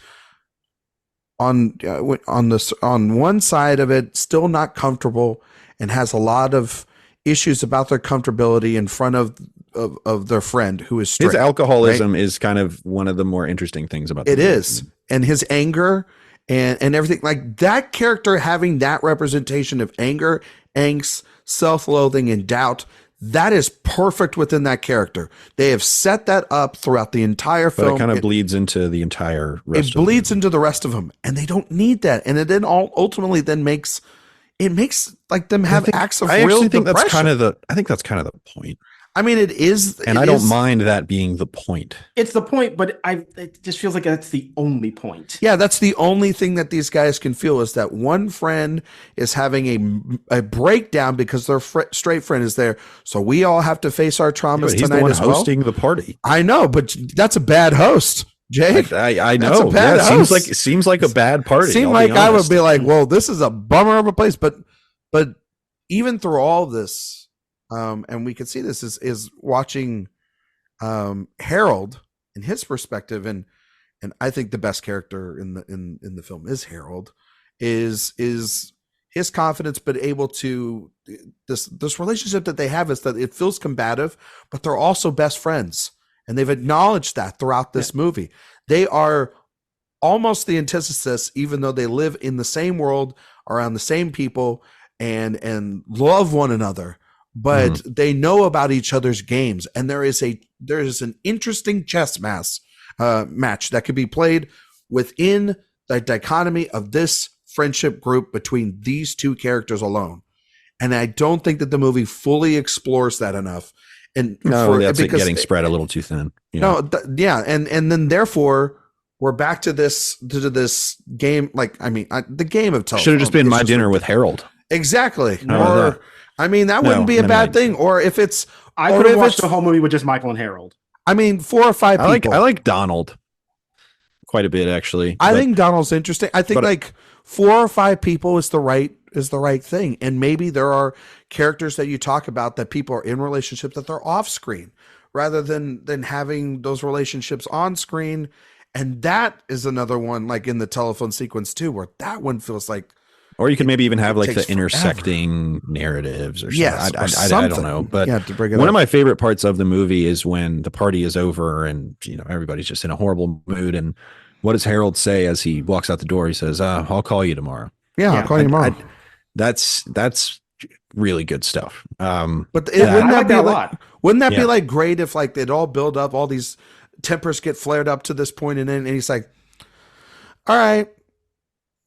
on one side of it still not comfortable and has a lot of issues about their comfortability in front of their friend who is straight. His alcoholism is kind of one of the more interesting things about it is, and his anger and everything, like that character having that representation of anger, angst, self-loathing, and doubt. That is perfect within that character. They have set that up throughout the entire film. But it kind of bleeds into the entire rest. It bleeds into the rest of them, and they don't need that. And it then ultimately then makes like them have acts of real depression. I think that's kind of the point. I mean, it is, and I don't mind that being the point. It's the point, but it just feels like that's the only point. Yeah, that's the only thing that these guys can feel is that one friend is having a breakdown because their straight friend is there. So we all have to face our traumas he's tonight the one as well. Hosting the party. I know, but that's a bad host, Jake. I know. It seems like a bad party. Seems like I would be like, well, this is a bummer of a place, but even through all of this. And we could see this is watching Harold in his perspective, and I think the best character in the film is Harold, is his confidence, but able to this relationship that they have is that it feels combative, but they're also best friends, and they've acknowledged that throughout this movie. They are almost the antithesis, even though they live in the same world, around the same people, and love one another. But they know about each other's games, and there is an interesting chess match that could be played within the dichotomy of this friendship group between these two characters alone. And I don't think that the movie fully explores that enough. And that's getting spread a little too thin. And then therefore we're back to this game. Like, I mean, the game of telephone should have just been My Dinner with Harold. Exactly. I mean, that wouldn't be a bad thing. Or if it's, I could have watched the whole movie with just Michael and Harold. I mean, 4 or 5 people. I like Donald quite a bit, actually. I think Donald's interesting. I think 4 or 5 people is the right thing. And maybe there are characters that you talk about that people are in relationships that they're off screen rather than having those relationships on screen. And that is another one, like in the telephone sequence too, where that one feels like, or you could maybe even have like the takes intersecting narratives or something. Yes, I don't know. But to bring it one up. of my favorite parts of the movie is when the party is over and, you know, everybody's just in a horrible mood. And what does Harold say as he walks out the door? He says, I'll call you tomorrow. Yeah, I'll call you tomorrow. That's really good stuff. But wouldn't that be like great if like they'd all build up, all these tempers get flared up to this point, and he's like, all right,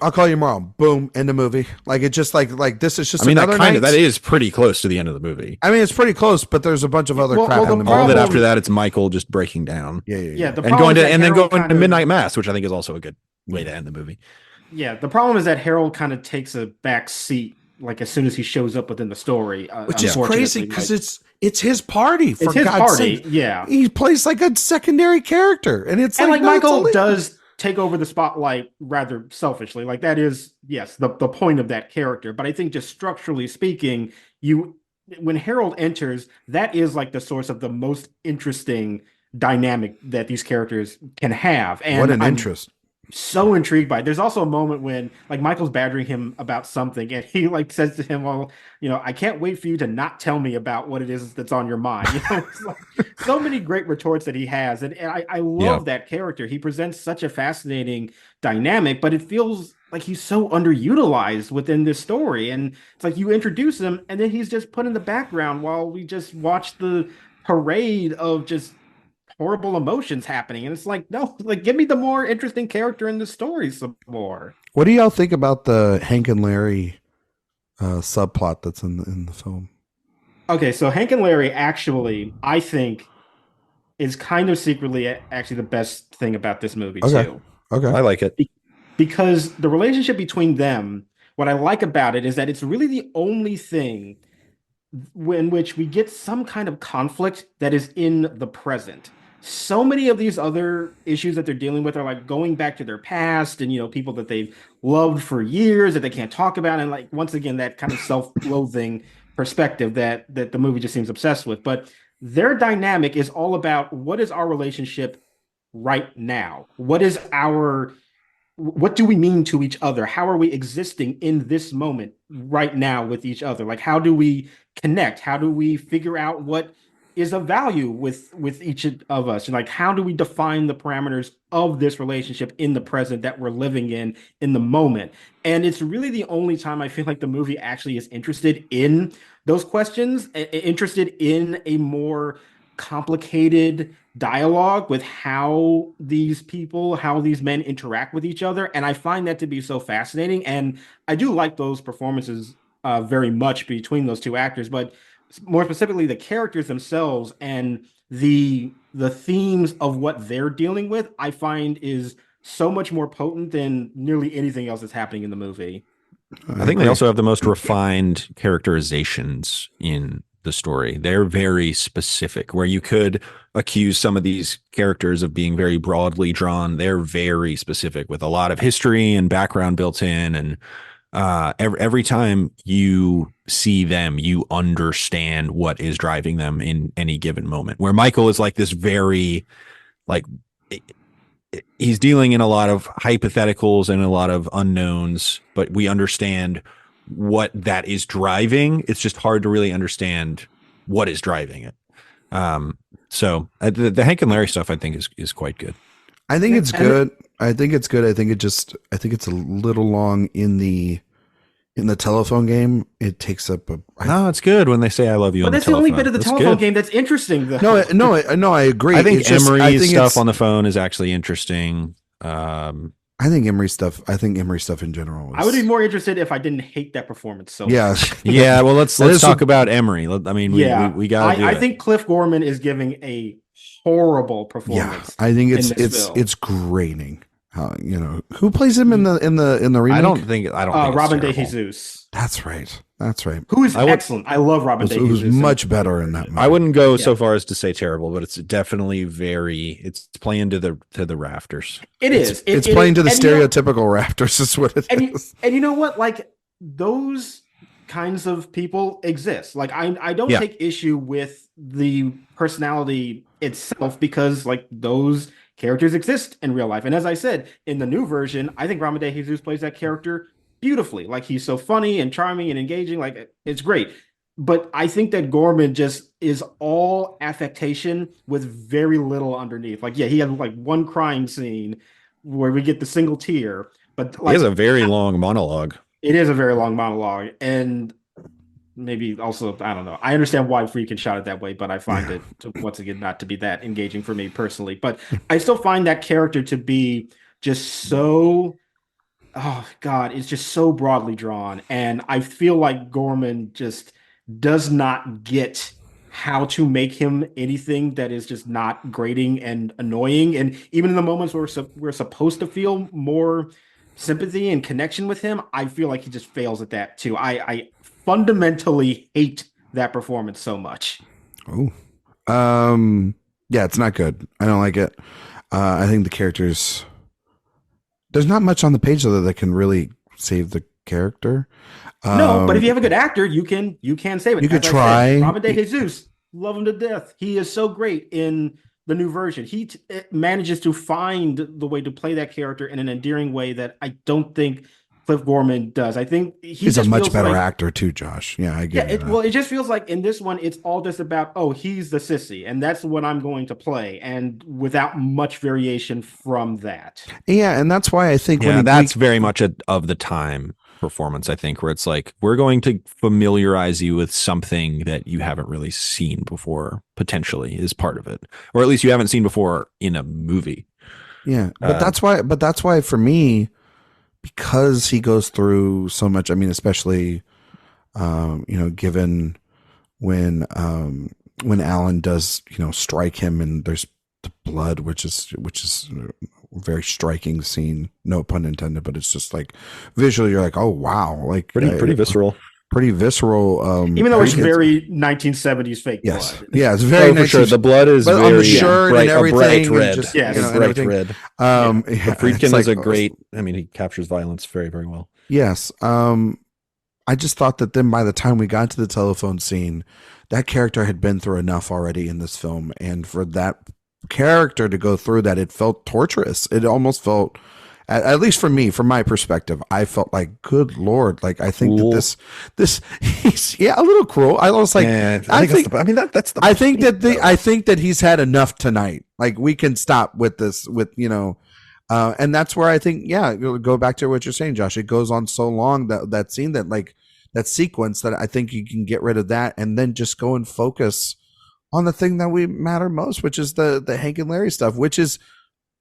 I'll call you tomorrow. Boom, end the movie. Like it just like this is just. I mean, another that is pretty close to the end of the movie. I mean, it's pretty close, but there's a bunch of other crap in the movie. All of it after that, it's Michael just breaking down. Yeah. And going to midnight mass, which I think is also a good way to end the movie. Yeah, the problem is that Harold kind of takes a back seat, like as soon as he shows up within the story, which is crazy because it's his party. For God's party. sake. Yeah, he plays like a secondary character, and it's like Michael does take over the spotlight rather selfishly. Like that is the point of that character. But I think just structurally speaking, when Harold enters, that is like the source of the most interesting dynamic that these characters can have. And what an interest. So intrigued by it. There's also a moment when like Michael's badgering him about something and he like says to him, well, you know, I can't wait for you to not tell me about what it is that's on your mind. You know, it's like so many great retorts that he has. And I love that character. He presents such a fascinating dynamic, but it feels like he's so underutilized within this story. And it's like you introduce him and then he's just put in the background while we just watch the parade of just horrible emotions happening, and it's like, no, like give me the more interesting character in the story some more. What do y'all think about the Hank and Larry subplot that's in the film? Okay, so Hank and Larry actually, I think, is kind of secretly actually the best thing about this movie too. Okay, I like it because the relationship between them. What I like about it is that it's really the only thing in which we get some kind of conflict that is in the present. So many of these other issues that they're dealing with are like going back to their past and, you know, people that they've loved for years that they can't talk about. And like, once again, that kind of self-loathing perspective that the movie just seems obsessed with. But their dynamic is all about what is our relationship right now? What do we mean to each other? How are we existing in this moment right now with each other? Like, how do we connect? How do we figure out what is of value with each of us? And like, how do we define the parameters of this relationship in the present that we're living in the moment? And it's really the only time I feel like the movie actually is interested in those questions, interested in a more complicated dialogue with how these men interact with each other. And I find that to be so fascinating. And I do like those performances very much between those two actors, but more specifically the characters themselves and the themes of what they're dealing with, I find is so much more potent than nearly anything else that's happening in the movie. I think they also have the most refined characterizations in the story. They're very specific, where you could accuse some of these characters of being very broadly drawn. They're very specific with a lot of history and background built in. And every time you see them, you understand what is driving them in any given moment, where Michael is like this very, like, he's dealing in a lot of hypotheticals and a lot of unknowns, but we understand what that is driving. It's just hard to really understand what is driving it. So the Hank and Larry stuff, I think is quite good. I think it's good. I think it's good. I think it's a little long in the telephone game. It takes up no, it's good when they say I love you. But that's the only bit of the telephone game that's interesting, though. No, I agree. I think Emery's stuff on the phone is actually interesting. I think Emery stuff in general. I would be more interested if I didn't hate that performance so much. Yeah. Well, let's talk about Emery. I mean, we got. I think Cliff Gorman is giving a horrible performance. Yeah, I think it's grating. You know, who plays him in the remake? I don't think Robin De Jesus. That's right. That's right. Who is excellent. I love Robin It was DeJesus. much better in that movie. I wouldn't go so far as to say terrible, but it's definitely it's playing to the rafters. It's playing to the stereotypical rafters is what it is. And you know what? Like, those kinds of people exist. Like, I don't take issue with the personality itself, because like those characters exist in real life. And as I said, in the new version, I think Robin DeJesus plays that character beautifully. Like, he's so funny and charming and engaging. Like, it's great. But I think that Gorman just is all affectation with very little underneath. Like, yeah, he had like one crying scene where we get the single tear, but like, he has a very long monologue. It is a very long monologue, and maybe also, I don't know. I understand why Friedkin shot it that way, but I find it once again not to be that engaging for me personally. But I still find that character to be just so, oh God, it's just so broadly drawn. And I feel like Gorman just does not get how to make him anything that is just not grating and annoying. And even in the moments where we're supposed to feel more sympathy and connection with him, I feel like he just fails at that too. I fundamentally hate that performance so much. Oh, yeah, it's not good. I don't like it. I think the characters, there's not much on the page though that can really save the character. No, but if you have a good actor, you can save it. You could try. Robin DeJesus, love him to death. He is so great in the new version. He manages to find the way to play that character in an endearing way that I don't think Cliff Gorman does. I think he's a much better actor too, Josh. Yeah, I get it. Well, it just feels like in this one, it's all just about, oh, he's the sissy, and that's what I'm going to play, and without much variation from that. Yeah, and that's why I think that's very much of the time performance, I think, where it's like, we're going to familiarize you with something that you haven't really seen before, potentially, is part of it, or at least you haven't seen before in a movie. Yeah, but that's why for me, because he goes through so much, I mean, especially given when Alan does strike him and there's the blood, which is a very striking scene, no pun intended, but it's just like visually you're like, oh wow, like pretty visceral. Pretty visceral, even though it's very 1970s fake blood. Yeah, it's very for sure. The blood is very on the shirt bright, and everything, bright red. Just, bright red. Friedkin is a great. I mean, he captures violence very, very well. Yes. I just thought that then by the time we got to the telephone scene, that character had been through enough already in this film, and for that character to go through that, it felt torturous. It almost felt, at least for me, from my perspective, I felt like, good Lord, like I think that this he's a little cruel. I was like, I think that he's had enough tonight. Like, we can stop with this, and that's where I think, go back to what you're saying, Josh. It goes on so long, that scene, that sequence, that I think you can get rid of that and then just go and focus on the thing that we matter most, which is the Hank and Larry stuff, which is,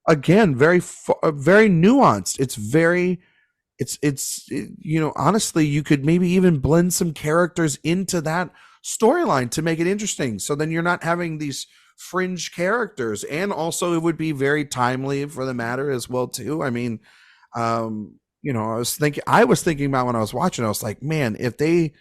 again, very nuanced. It's honestly, you could maybe even blend some characters into that storyline to make it interesting. So then you're not having these fringe characters, and also it would be very timely for the matter as well too. I mean, I was thinking about when I was watching, I was like, man, if the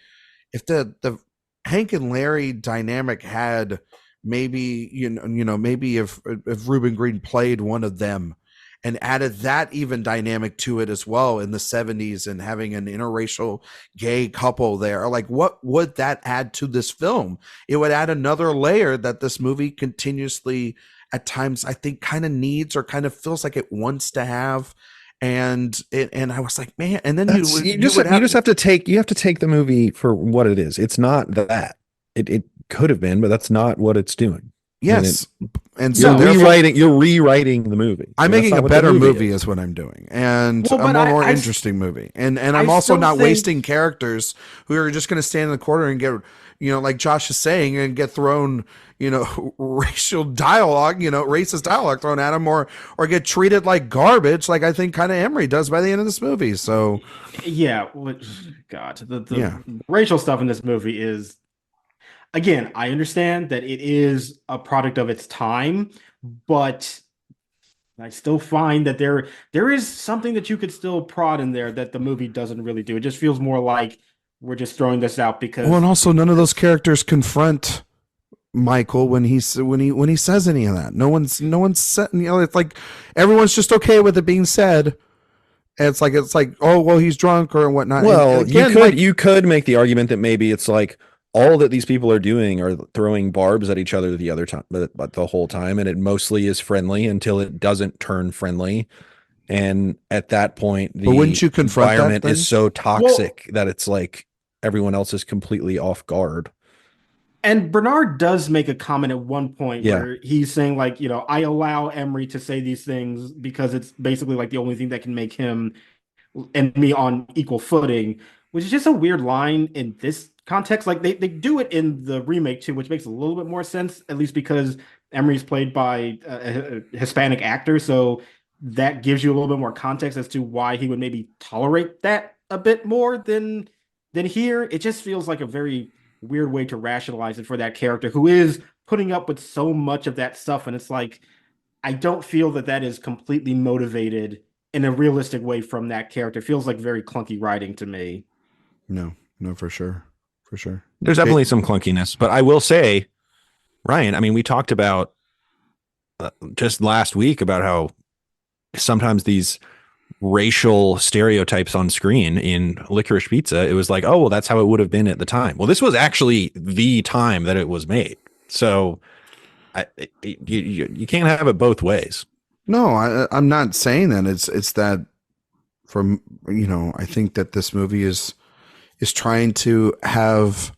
Hank and Larry dynamic had maybe, maybe if Reuben Green played one of them and added that even dynamic to it as well in the 70s, and having an interracial gay couple there, like, what would that add to this film? It would add another layer that this movie continuously at times, I think, kind of needs, or kind of feels like it wants to have. And I was like, man, and then you have to take the movie for what it is. It's not that it could have been, but that's not what it's doing. Yes. And so you're rewriting the movie. I'm making a better movie is what I'm doing, and a more interesting movie. And I'm also not wasting characters who are just going to stand in the corner and get, like Josh is saying, and get thrown, racist dialogue thrown at them, or get treated like garbage, like I think kind of Emery does by the end of this movie. So yeah, God, the racial stuff in this movie is, again, I understand that it is a product of its time, but I still find that there is something that you could still prod in there that the movie doesn't really do. It just feels more like we're just throwing this out because. Well, and also none of those characters confront Michael when he says any of that. No one's said, it's like everyone's just okay with it being said. And it's like, oh well, he's drunk or whatnot. Well, and again, you could make the argument that maybe it's like all that these people are doing are throwing barbs at each other the other time, but the whole time, and it mostly is friendly until it doesn't turn friendly. And at that point, the wouldn't you confront environment that, is so toxic that it's like everyone else is completely off guard. And Bernard does make a comment at one point Yeah. where he's saying, like, I allow Emery to say these things because it's basically like the only thing that can make him and me on equal footing, which is just a weird line in this context. Like they do it in the remake too, which makes a little bit more sense, at least because Emery's played by a Hispanic actor. So that gives you a little bit more context as to why he would maybe tolerate that a bit more than here. It just feels like a very weird way to rationalize it for that character who is putting up with so much of that stuff. And it's like, I don't feel that is completely motivated in a realistic way from that character. It feels like very clunky writing to me. No, for sure. There's definitely some clunkiness, but I will say, Ryan, I mean, we talked about just last week about how sometimes these racial stereotypes on screen in Licorice Pizza, it was like, oh, well, that's how it would have been at the time. Well, this was actually the time that it was made. So you can't have it both ways. No, I'm not saying that. It's that from, I think that this movie is trying to have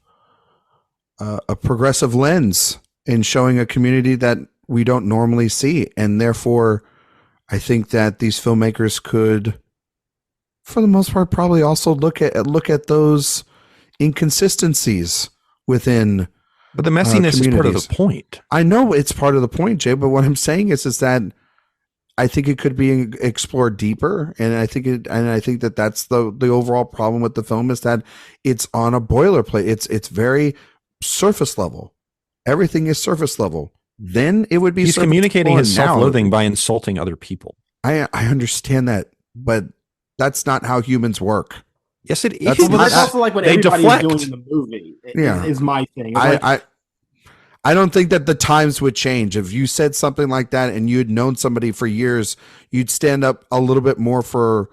a progressive lens in showing a community that we don't normally see. And therefore, I think that these filmmakers could, for the most part, probably also look at those inconsistencies within. But the messiness is part of the point. I know it's part of the point, Jay. But what I'm saying is that I think it could be explored deeper, and I think that that's the overall problem with the film is that it's on a boilerplate. It's very surface level. Everything is surface level. Then it would be he's communicating his self-loathing by insulting other people. I understand that, but that's not how humans work. Yes, it is. That's also like what everybody's doing in the movie. Is my thing. I don't think that the times would change. If you said something like that and you had known somebody for years, you'd stand up a little bit more for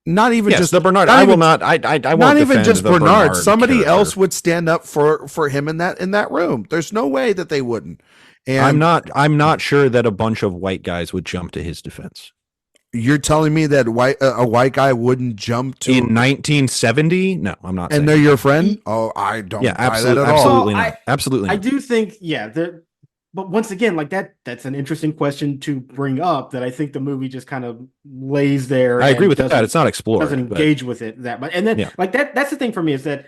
not even just the Bernard. I won't not even just Bernard. Somebody character. else would stand up for him in that room. There's no way that they wouldn't. And I'm not sure that a bunch of white guys would jump to his defense. You're telling me that a white guy wouldn't jump to in 1970? No, I'm not. And they're your friend? Oh, I don't. Yeah, absolutely, that at absolutely all. Not. Absolutely. I not. do think, but once again, like that's an interesting question to bring up. That I think the movie just kind of lays there. I agree with that. It's not explored. Doesn't engage with it that much. And then, like that's the thing for me is that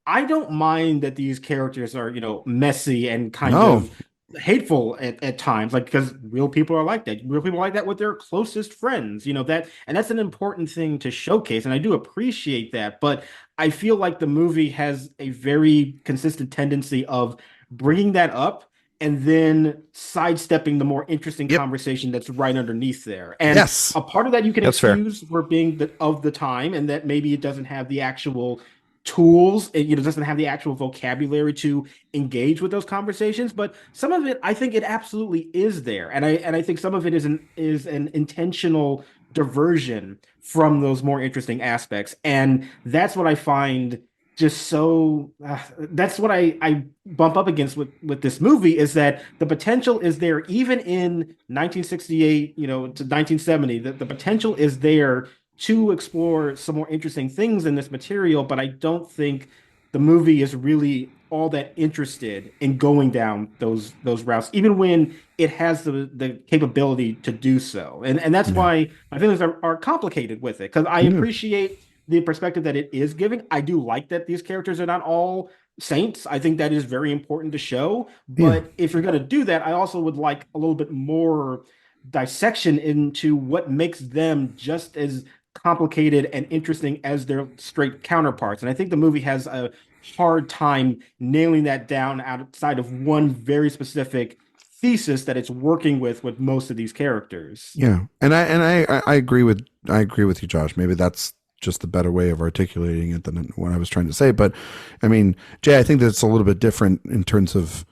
I don't mind that these characters are messy and kind of hateful at times, like because real people are like that. Real people are like that with their closest friends, that, and that's an important thing to showcase, and I do appreciate that. But I feel like the movie has a very consistent tendency of bringing that up and then sidestepping the more interesting conversation that's right underneath there. And a part of that you can excuse for being of the time, and that maybe it doesn't have the actual tools, it doesn't have the actual vocabulary to engage with those conversations, but some of it I think it absolutely is there, and I think some of it is an intentional diversion from those more interesting aspects, and that's what I find just so that's what I bump up against with this movie, is that the potential is there even in 1968 to 1970. The potential is there to explore some more interesting things in this material, but I don't think the movie is really all that interested in going down those routes, even when it has the capability to do so. And that's why my feelings are complicated with it, because I appreciate the perspective that it is giving. I do like that these characters are not all saints. I think that is very important to show. But if you're going to do that, I also would like a little bit more dissection into what makes them just as complicated and interesting as their straight counterparts. And I think the movie has a hard time nailing that down outside of one very specific thesis that it's working with most of these characters. Yeah. And I agree with you, Josh. Maybe that's just the better way of articulating it than what I was trying to say. But I mean, Jay, I think that's a little bit different in terms of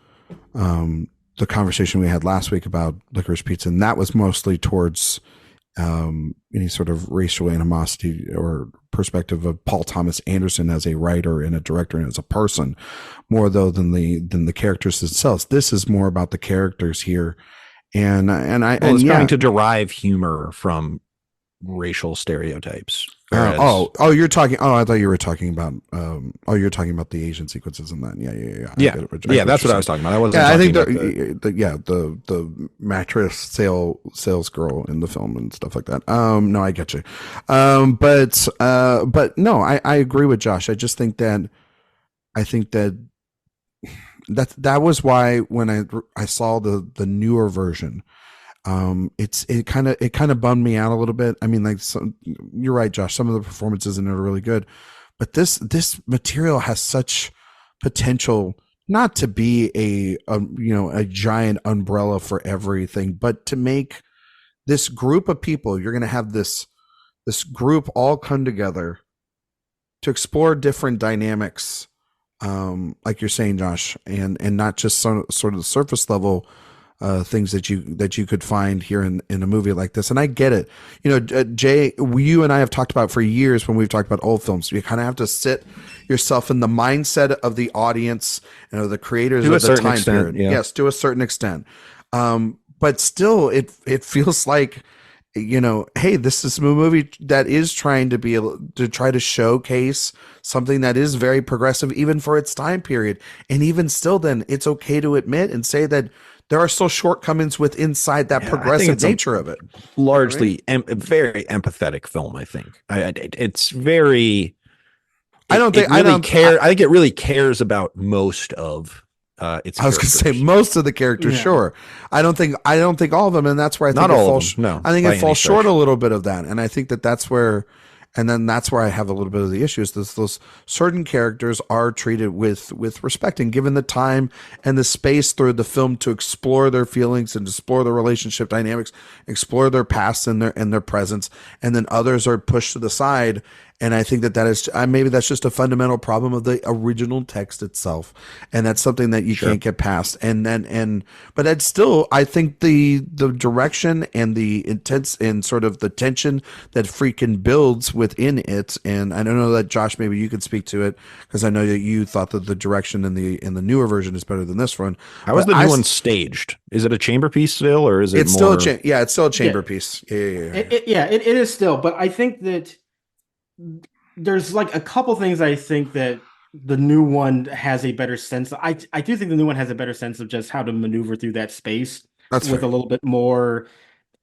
the conversation we had last week about Licorice Pizza, and that was mostly towards any sort of racial animosity or perspective of Paul Thomas Anderson as a writer and a director and as a person, more though than the characters themselves. This is more about the characters here, and it's trying to derive humor from racial stereotypes. You're talking. Oh, I thought you were talking about. You're talking about the Asian sequences and that. Yeah. That's what I was talking about. I wasn't. I think the mattress sales girl in the film and stuff like that. No, I get you. But no, I agree with Josh. I just think that that was why when I saw the newer version. It kind of bummed me out a little bit. I mean, like, you're right, Josh. Some of the performances in it are really good, but this material has such potential not to be a giant umbrella for everything, but to make this group of people. You're going to have this group all come together to explore different dynamics, like you're saying, Josh, and not just sort of the surface level. Things that you could find here in a movie like this. And I get it. Jay, you and I have talked about for years when we've talked about old films. You kind of have to sit yourself in the mindset of the audience and of the creators of the time period. Yeah. Yes, to a certain extent. But still, it feels like, hey, this is a movie that is trying to try to showcase something that is very progressive, even for its time period. And even still, then it's okay to admit and say that there are still shortcomings inside that progressive nature of it. Largely a very empathetic film, I think. It's very. I think it really cares about most of its. I was going to say most of the characters. Yeah. Sure, I don't think all of them, and that's where I think not all of them. No, I think it falls short a little bit of that, and I think that's where. And then that's where I have a little bit of the issues. Those certain characters are treated with respect and given the time and the space through the film to explore their feelings and explore their relationship dynamics, explore their past and their presence. And then others are pushed to the side. And I think that is maybe that's just a fundamental problem of the original text itself, and that's something that you can't get past. But it's still, I think the direction and the intense and sort of the tension that Friedkin builds within it. And I don't know that Josh, maybe you could speak to it because I know that you thought that the direction in the newer version is better than this one. How is the new one staged? Is it a chamber piece still, or is it? It's more... still it's still a chamber piece. Yeah. It is still, but I think that. There's like a couple things I think that the new one has a better sense. I do think the new one has a better sense of just how to maneuver through that space. That's with fair. A little bit more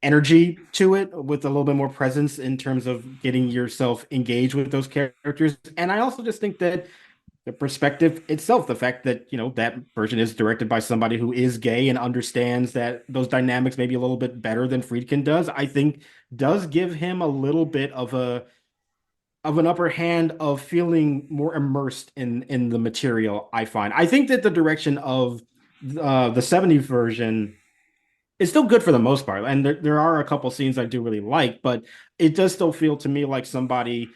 energy to it, with a little bit more presence in terms of getting yourself engaged with those characters. And I also just think that the perspective itself, the fact that, that version is directed by somebody who is gay and understands that those dynamics may be a little bit better than Friedkin does, I think does give him a little bit of an upper hand of feeling more immersed in the material. I find. I think that the direction of the 70 version is still good for the most part, and there are a couple scenes I do really like, but it does still feel to me like somebody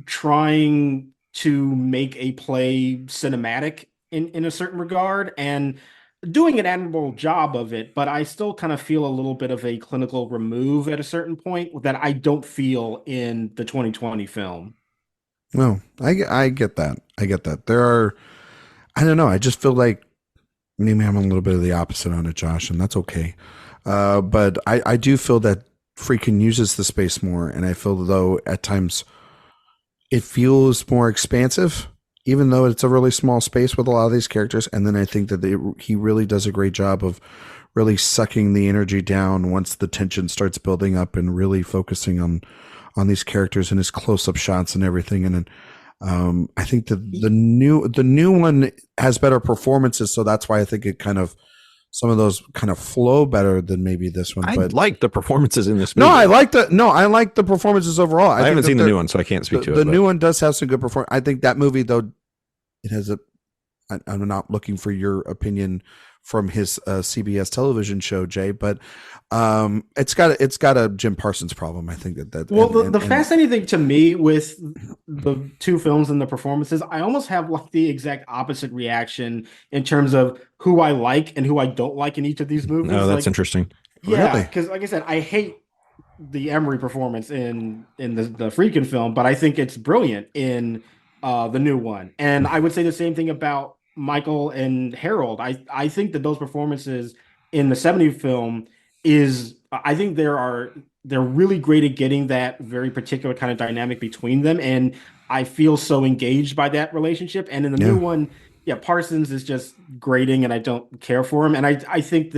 trying to make a play cinematic in a certain regard and doing an admirable job of it, but I still kind of feel a little bit of a clinical remove at a certain point that I don't feel in the 2020 film. No, I get that. There are, I don't know. I just feel like maybe I'm a little bit of the opposite on it, Josh, and that's okay. But I do feel that Friedkin uses the space more, and I feel though at times it feels more expansive, even though it's a really small space with a lot of these characters. And then I think that he really does a great job of really sucking the energy down once the tension starts building up and really focusing on these characters and his close-up shots and everything. And I think that the new one has better performances, so that's why I think it kind of some of those kind of flow better than maybe this one. I like the performances in this movie. I like the performances overall. I haven't seen the new one, so I can't speak to it. The new one does have some good performance. I think that movie, though, it has I'm not looking for your opinion from his CBS television show, Jay, but it's got a Jim Parsons problem. I think that well, the fascinating thing to me with the two films and the performances, I almost have like the exact opposite reaction in terms of who I like and who I don't like in each of these movies. Oh, that's interesting. Yeah, because like I said, I hate the Emery performance in the Friedkin film, but I think it's brilliant in the new one. And I would say the same thing about Michael and Harold. I think that those performances in the 70 film I think they're really great at getting that very particular kind of dynamic between them. And I feel so engaged by that relationship. And in the new one, yeah, Parsons is just grating and I don't care for him. And I think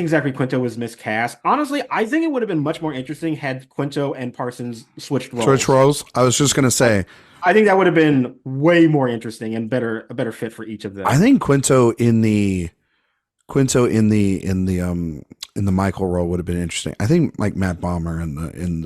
Zachary Quinto was miscast. Honestly, I think it would have been much more interesting had Quinto and Parsons switched roles. I was just going to say, I think that would have been way more interesting and a better fit for each of them. I think Quinto in the Michael role would have been interesting. I think like Matt Bomer in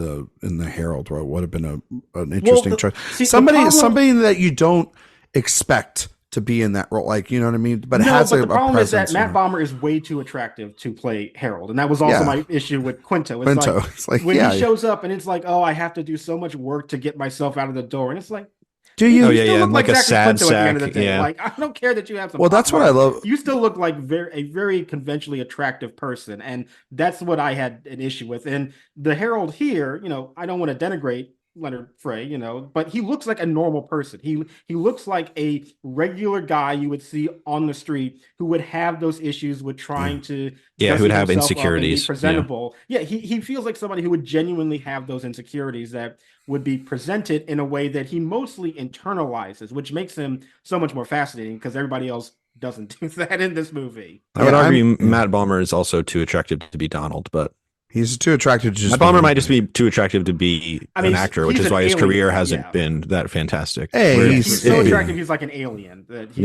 the Harold role would have been an interesting choice. Somebody that you don't expect to be in that role, like, you know what I mean? But the problem is that Matt Bomer is way too attractive to play Harold, and that was also my issue with Quinto. It's like when he shows up, and it's like, oh, I have to do so much work to get myself out of the door, and it's like, do you? And like a sad sack. At the end of the day. Like, I don't care that you have some. Well, that's what I love. You still look like a very conventionally attractive person, and that's what I had an issue with. And the Harold here, I don't want to denigrate Leonard Frey, but he looks like a normal person. He looks like a regular guy you would see on the street who would have those issues with trying to who would have insecurities, presentable. He feels like somebody who would genuinely have those insecurities that would be presented in a way that he mostly internalizes, which makes him so much more fascinating because everybody else doesn't do that in this movie. I would argue Matt Bomer is also too attractive to be Donald, but he's too attractive to just. Matt Bomer might just be too attractive to be an actor, which is why his career hasn't been that fantastic. Hey, he's so attractive, he's like an alien. That's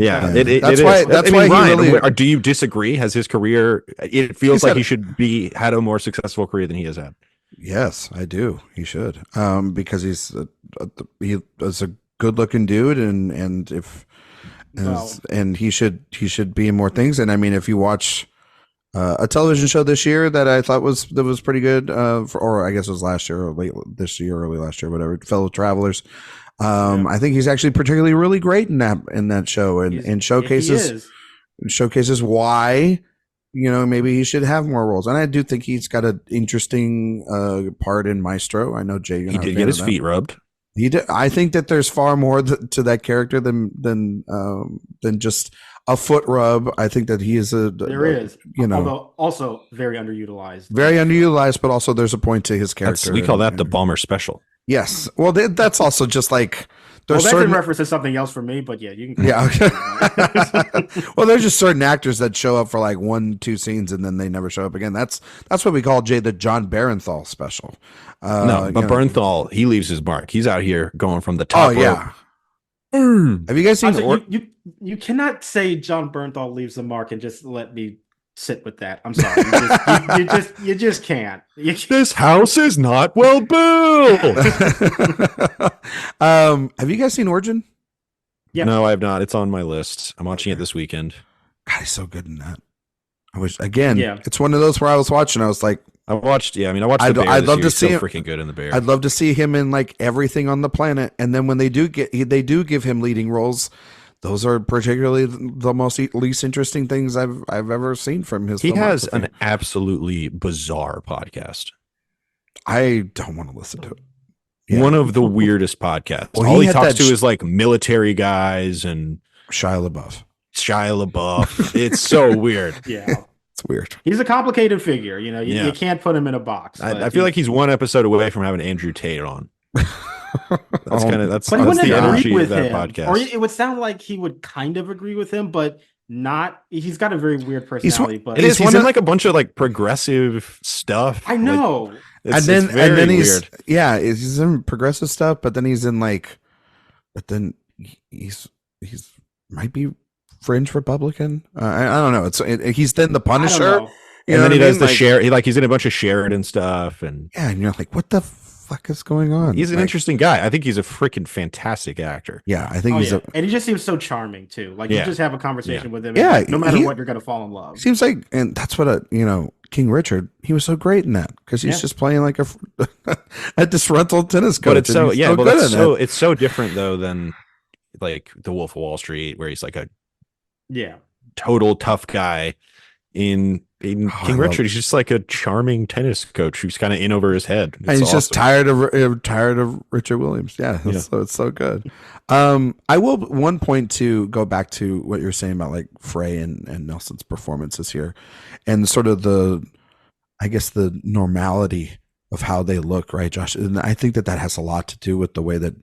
why. Ryan, do you disagree? Has his career? It feels like he should had a more successful career than he has had. Yes, I do. He should, because he's a good-looking dude, and he should be in more things. And I mean, if you watch a television show this year that I thought was pretty good, or I guess it was last year or late this year, early last year, whatever. Fellow Travelers. I think he's actually particularly really great in that show, and showcases why. Maybe he should have more roles. And I do think he's got an interesting part in Maestro. I know Jay, he did get his feet rubbed. He did. I think that there's far more to that character than just a foot rub. I think that he is although also very underutilized. Very underutilized, but also there's a point to his character. We call that the Bomber special. Yes. Well, that's also just like. That can reference to something else for me, but yeah, you can. Yeah. Well, there's just certain actors that show up for like 1-2 scenes and then they never show up again. That's what we call, Jay, the John Barenthal special. Barenthal, he leaves his mark. He's out here going from the top. Oh yeah. Have you guys seen? You cannot say John Bernthal leaves a mark and just let me sit with that. I'm sorry. You just can't. This house is not well built. Have you guys seen Origin? Yeah. No, I have not. It's on my list. I'm watching it this weekend. God, he's so good in that. It's one of those where I was watching. I was like, I watched The Bear. I'd love to see him. Freaking good in The Bear. I'd love to see him in like everything on the planet. And then when they do give him leading roles, those are particularly the least interesting things I've ever seen from his. He has an absolutely bizarre podcast. I don't want to listen to it. Yeah. One of the weirdest podcasts. Well, all he talks to is like military guys and Shia LaBeouf. It's so weird. Yeah. It's weird. He's a complicated figure. You can't put him in a box. I feel like he's one episode away from having Andrew Tate on. That's the energy of that podcast. Or it would sound like he would kind of agree with him, but not. He's got a very weird personality. He's in like a bunch of like progressive stuff. I know. And then he's he's in progressive stuff, but then he's might be fringe Republican. I don't know. He's then the Punisher. And then he does the Sheridan. He's in a bunch of Sheridan stuff, and you're like, what the fuck is going on? He's an interesting guy. I think he's a freaking fantastic actor. Yeah, I think and he just seems so charming too. Like you just have a conversation with him. Yeah, and no matter what, you're gonna fall in love. Seems like, and that's what King Richard. He was so great in that because he's just playing like a disgruntled tennis coach. But it's so it's so different though than like The Wolf of Wall Street, where he's like a total tough guy. In King Richard, he's just like a charming tennis coach who's kind of in over his head. And he's just tired of Richard Williams. Yeah. So it's so good. I will one point to go back to what you're saying about like Frey and Nelson's performances here, and sort of the normality of how they look, right, Josh? And I think that has a lot to do with the way that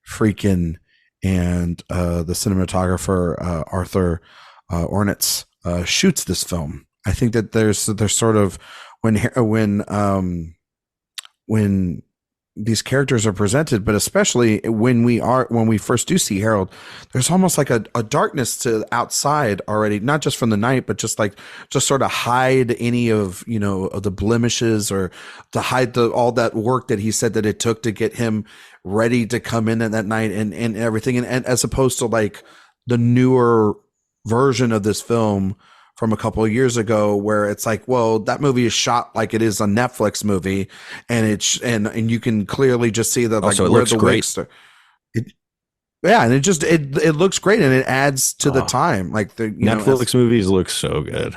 Friedkin and the cinematographer Arthur Ornitz shoots this film. I think that there's sort of when these characters are presented, but especially when we first do see Harold, there's almost like a darkness to outside already, not just from the night, but just sort of hide any of of the blemishes, or to hide all that work that he said that it took to get him ready to come in at that night and everything, and as opposed to like the newer version of this film from a couple of years ago, where it's like, well, that movie is shot like it is a Netflix movie, and and you can clearly just see that, like, also, it looks great. And it looks great, and it adds to the time. Like the Netflix movies look so good.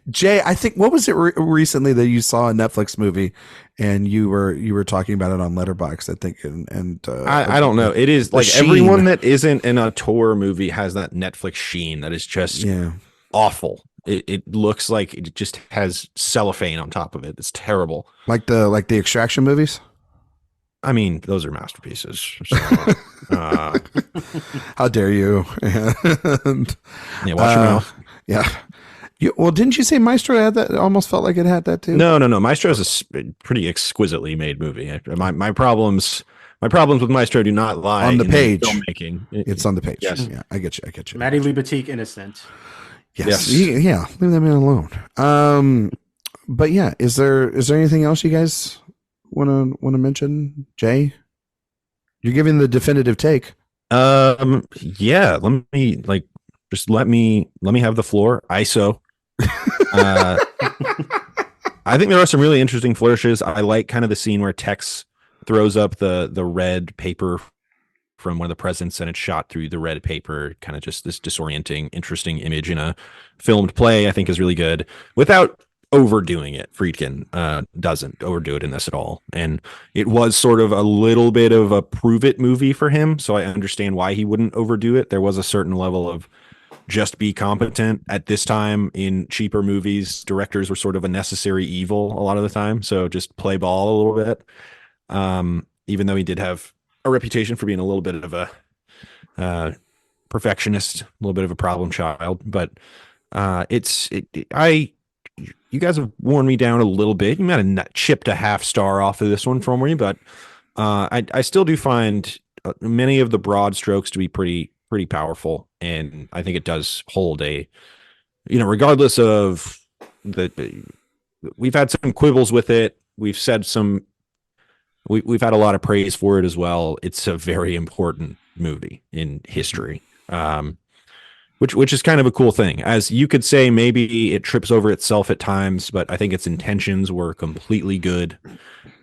Jay, I think, what was it recently that you saw a Netflix movie and you were talking about it on Letterboxd, I think, and I don't know. It is like everyone that isn't in a tour movie has that Netflix sheen that is just awful. It looks like it just has cellophane on top of it. It's terrible. Like the Extraction movies. I mean, those are masterpieces. So, how dare you? Watch your mouth. Yeah. Well, didn't you say Maestro had that? It almost felt like it had that too. No. Maestro is a pretty exquisitely made movie. My problems with Maestro do not lie on the page. Filmmaking. It's on the page. Yes. Yeah, I get you. Maddie Libatique, Innocent. Yes. Yeah. Leave that man alone. But yeah, is there anything else you guys want to mention? Jay, you're giving the definitive take. Yeah. Let me have the floor. ISO. I think there are some really interesting flourishes. I like kind of the scene where Tex throws up the red paper from one of the presents, and it's shot through the red paper, kind of just this disorienting, interesting image in a filmed play. I think is really good without overdoing it. Friedkin doesn't overdo it in this at all, and it was sort of a little bit of a prove it movie for him, so I understand why he wouldn't overdo it. There was a certain level of just be competent at this time. In cheaper movies, directors were sort of a necessary evil a lot of the time, so just play ball a little bit. Even though he did have a reputation for being a little bit of a perfectionist, a little bit of a problem child, but you guys have worn me down a little bit. You might have chipped a half star off of this one for me, but I still do find many of the broad strokes to be pretty powerful, and I think it does hold regardless of we've had some quibbles with it. We've said we've had a lot of praise for it as well. It's a very important movie in history, which is kind of a cool thing. As you could say, maybe it trips over itself at times, but I think its intentions were completely good.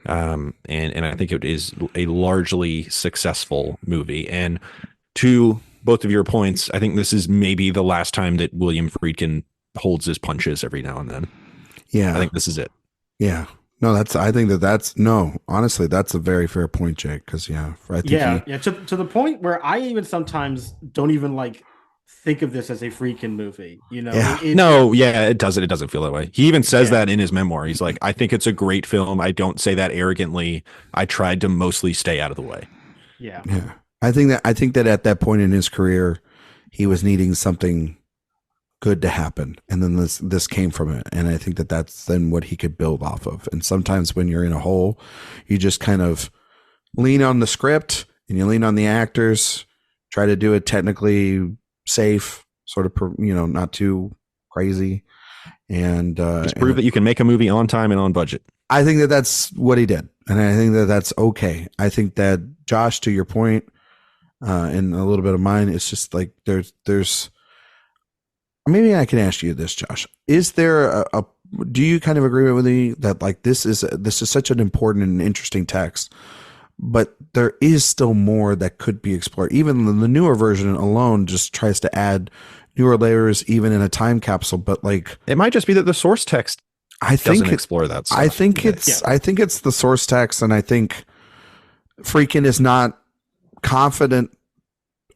And I think it is a largely successful movie. And to both of your points, I think this is maybe the last time that William Friedkin holds his punches every now and then. Yeah. I think this is it. Yeah. No, honestly, that's a very fair point, Jake. Because to the point where I even sometimes don't even think of this as a Friedkin movie. It doesn't feel that way. He even says that in his memoir. He's like, I think it's a great film. I don't say that arrogantly. I tried to mostly stay out of the way. Yeah. I think that at that point in his career, he was needing something good to happen, and then this came from it, and I think that that's then what he could build off of. And sometimes when you're in a hole, you just kind of lean on the script and you lean on the actors, try to do it technically safe, sort of not too crazy, and just prove that you can make a movie on time and on budget. I think that that's what he did, And I think that that's okay. I think that, Josh, to your point, and a little bit of mine, it's just like there's maybe I can ask you this, Josh. Is there a do you kind of agree with me that like this is such an important and interesting text, but there is still more that could be explored? Even the newer version alone just tries to add newer layers, even in a time capsule. But like, it might just be that the source text doesn't explore that stuff. I think it's the source text, and I think Friedkin is not confident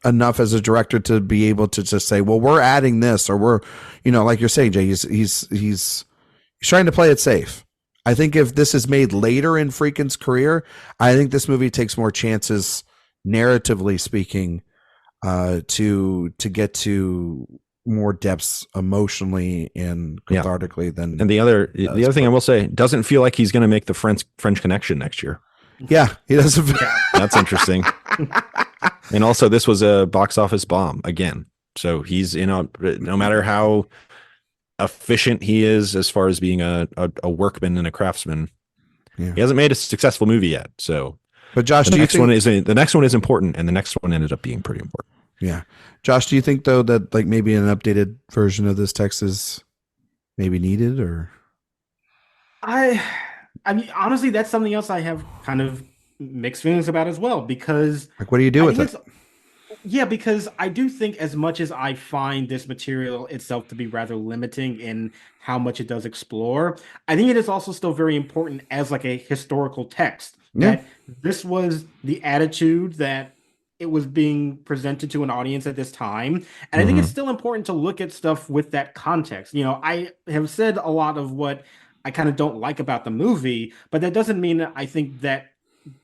enough as a director to be able to just say, well, we're adding this, or we're, like you're saying, Jay, he's trying to play it safe. I think if this is made later in Friedkin's career, I think this movie takes more chances, narratively speaking, to get to more depths emotionally and cathartically than. And the other thing I will say, doesn't feel like he's going to make the French Connection next year. Yeah, he doesn't. That's interesting. And also, this was a box office bomb again. So he's no matter how efficient he is as far as being a workman and a craftsman, he hasn't made a successful movie yet. So, but Josh, the next one is important, and the next one ended up being pretty important. Yeah, Josh, do you think though that like maybe an updated version of this text is maybe needed, or? I mean, honestly, that's something else I have kind of mixed feelings about as well, because like, what do you do with it? Yeah, because I do think, as much as I find this material itself to be rather limiting in how much it does explore, I think it is also still very important as like a historical text. Yeah. That this was the attitude that it was being presented to an audience at this time. And I think it's still important to look at stuff with that context. I have said a lot of what I kind of don't like about the movie, but that doesn't mean I think that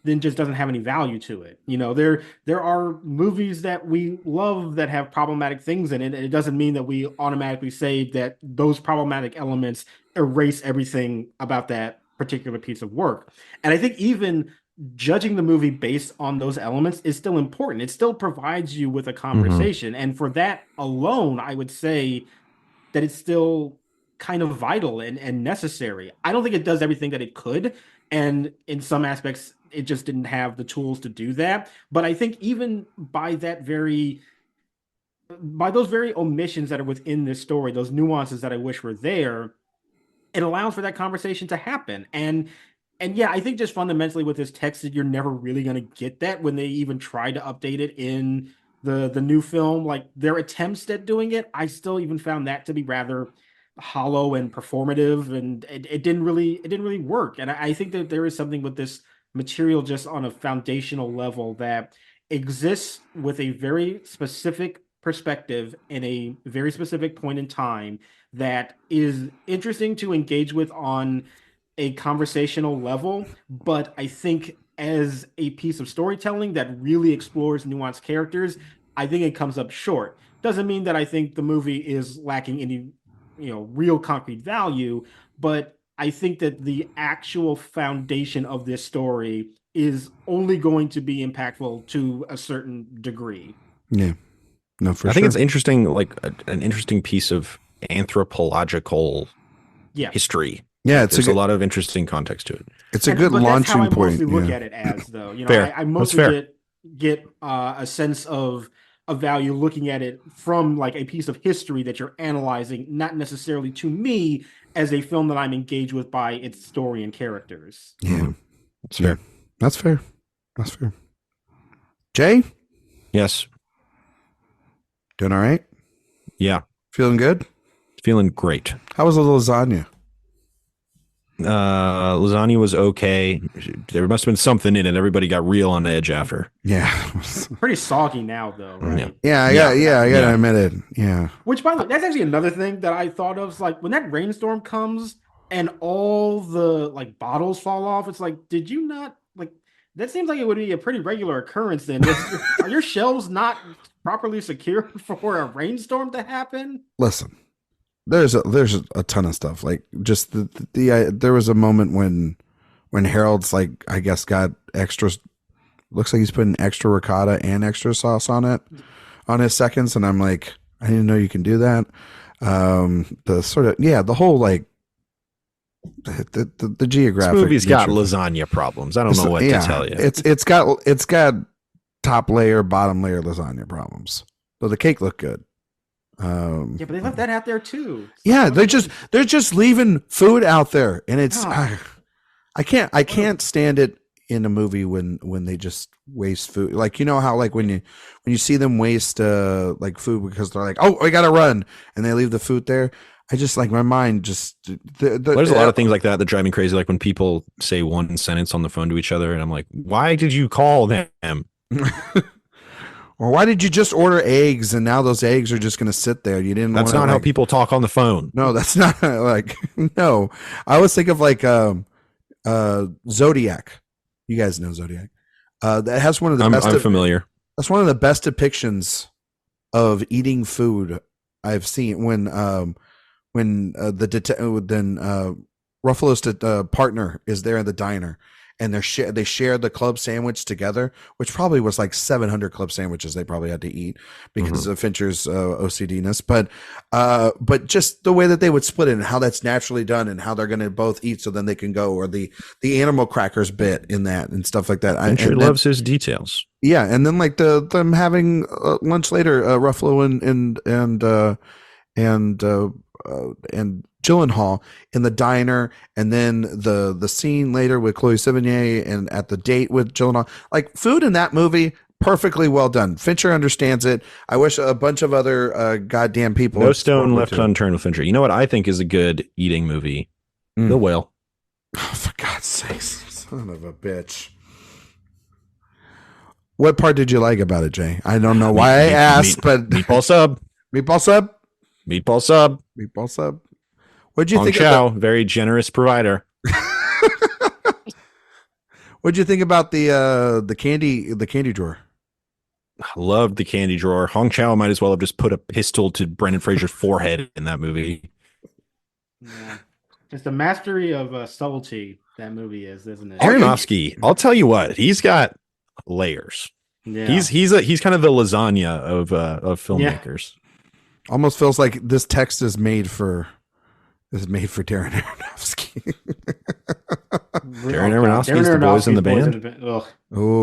then just doesn't have any value to it. There are movies that we love that have problematic things in it, and it doesn't mean that we automatically say that those problematic elements erase everything about that particular piece of work. And I think even judging the movie based on those elements is still important. It still provides you with a conversation. And for that alone, I would say that it's still kind of vital and necessary. I don't think it does everything that it could. And in some aspects, it just didn't have the tools to do that. But I think even by those very omissions that are within this story, those nuances that I wish were there, it allows for that conversation to happen. And yeah, I think just fundamentally with this text, you're never really going to get that when they even try to update it in the new film. Like, their attempts at doing it, I still even found that to be rather hollow and performative, and it didn't really work. And I think that there is something with this material just on a foundational level that exists with a very specific perspective in a very specific point in time that is interesting to engage with on a conversational level, but I think as a piece of storytelling that really explores nuanced characters, I think it comes up short. Doesn't mean that I think the movie is lacking any real concrete value, but I think that the actual foundation of this story is only going to be impactful to a certain degree. Yeah. No, for sure. I think it's interesting, like an interesting piece of anthropological history. Yeah, there's a lot of interesting context to it. It's a good launching point. That's how I mostly look at it as, though. Fair. I mostly get a sense of value looking at it from like a piece of history that you're analyzing, not necessarily to me as a film that I'm engaged with by its story and characters. Yeah, that's fair. That's fair. That's fair. Jay? Yes. Doing all right? Yeah. Feeling good? Feeling great. How was the lasagna? Lasagna was okay. There must have been something in it. Everybody got real on edge after. Yeah. Pretty soggy now, though, right? Yeah, I gotta admit it. Yeah. Which, by the way, that's actually another thing that I thought of. Is like, when that rainstorm comes and all the like bottles fall off, it's like, did you not like? That seems like it would be a pretty regular occurrence. Then are your shelves not properly secured for a rainstorm to happen? Listen. There's a ton of stuff, like just there was a moment when Harold's like, I guess, got extra, looks like he's putting extra ricotta and extra sauce on it on his seconds, and I'm like, I didn't know you can do that. The sort of the whole like the geographic. This movie's got nature. lasagna problems. I don't know what to tell you. It's got top layer, bottom layer lasagna problems. So the cake looked good. Yeah, but they left that out there too. Yeah, they're just leaving food out there, and it's I can't stand it in a movie when they just waste food. Like, you know how like when you see them waste like food because they're like, oh, we gotta run, and they leave the food there. I just like my mind just there's a lot of things like that drive me crazy. Like when people say one sentence on the phone to each other, and I'm like, why did you call them? Or why did you just order eggs and now those eggs are just going to sit there? You didn't. That's not how people talk on the phone. No, that's not like no. I always think of like Zodiac. You guys know Zodiac. That has one of the best. I'm familiar. That's one of the best depictions of eating food I've seen. When Ruffalo's partner is there in the diner. And they shared the club sandwich together, which probably was like 700 club sandwiches they probably had to eat because of Fincher's OCD-ness. But just the way that they would split it and how that's naturally done and how they're going to both eat so then they can go, or the animal crackers bit in that and stuff like that. Fincher loves his details. Yeah, and then like them having lunch later, Ruffalo and Gyllenhaal in the diner, and then the scene later with Chloe Sevigny and at the date with Gyllenhaal. Like, food in that movie, perfectly well done. Fincher understands it. I wish a bunch of other goddamn people. No stone left unturned with Fincher. You know what I think is a good eating movie? The Whale. Oh, for God's sakes, son of a bitch. What part did you like about it, Jay? I don't know why I asked, but meatball sub. Meatball sub. Meatball sub. Meatball sub. What'd you think? Chow, very generous provider. What'd you think about the candy drawer? I loved the candy drawer. Hong Chow might as well have just put a pistol to Brendan Fraser's forehead in that movie. Yeah. Just a mastery of subtlety that movie is, isn't it? Aronofsky, I'll tell you what, he's got layers. Yeah. He's kind of the lasagna of filmmakers. Yeah. Almost feels like this text is made for Darren Aronofsky. Darren Aronofsky's the boys in the band. Oh,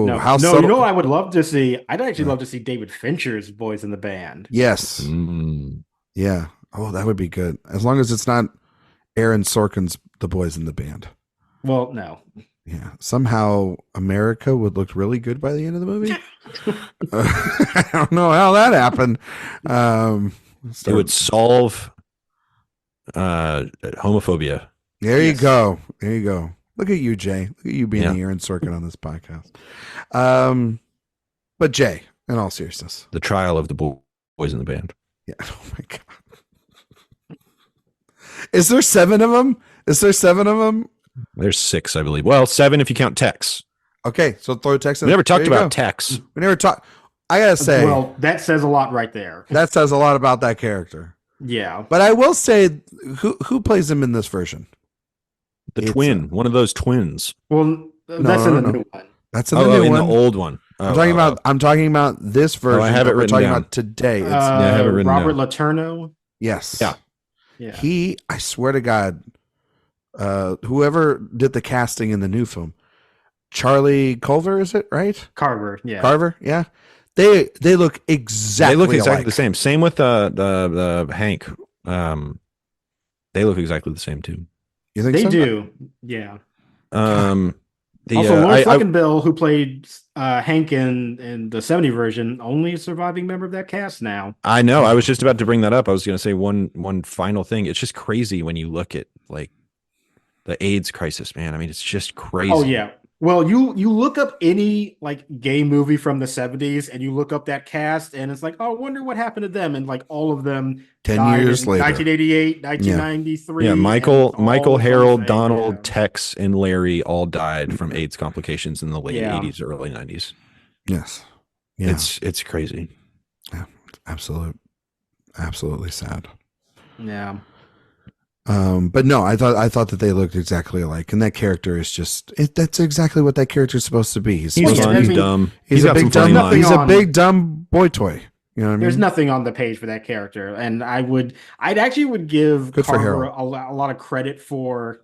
no, how no! subtle. You know, I would love to see. I'd actually love to see David Fincher's Boys in the Band. Yes. Yeah. Oh, that would be good. As long as it's not Aaron Sorkin's The Boys in the Band. Well, no. Yeah. Somehow America would look really good by the end of the movie. I don't know how that happened. It would solve homophobia. There you go. There you go. Look at you, Jay. Look at you being the Aaron Sorkin on this podcast. But Jay, in all seriousness, the trial of the boys in the band. Yeah. Oh my God. Is there 7 of them? There's 6, I believe. Well, 7 if you count Tex. Okay, so throw Tex in. We never talked about Tex. We never talked. I gotta say, well, that says a lot right there. That says a lot about that character. Yeah, but I will say, who plays him in this version? The twin, one of those twins. Well, that's in the new one. That's in the new one. The old one. I'm talking about this version. I have it written down. About today. I have it written Robert down. Letourneau. Yes. Yeah. I swear to God, whoever did the casting in the new film, Charlie Culver, is it right? Carver. Yeah. Carver. Yeah. They look exactly alike. The same. Same with the Hank. They look exactly the same too. You think they so? do? Yeah. Also, Lawrence Luckenbill, who played Hank in the 70 version, only surviving member of that cast now. I know. I was just about to bring that up. I was going to say one final thing. It's just crazy when you look at like the AIDS crisis, man. I mean, it's just crazy. Oh yeah. Well, you look up any like gay movie from the 70s and you look up that cast and it's like, oh, I wonder what happened to them. And like all of them 10 years later. 1988, 1993. Yeah, Michael, Harold, Donald, Tex, and Larry all died from AIDS complications in the late 80s, early 90s. Yes. Yeah. It's crazy. Yeah, absolutely sad. Yeah. But no, I thought that they looked exactly alike, and that character is that's exactly what that character is supposed to be. He's dumb. He's a big dumb boy toy. You know what I mean? There's nothing on the page for that character, and I'd actually would give Good for Carver Harold. a lot of credit for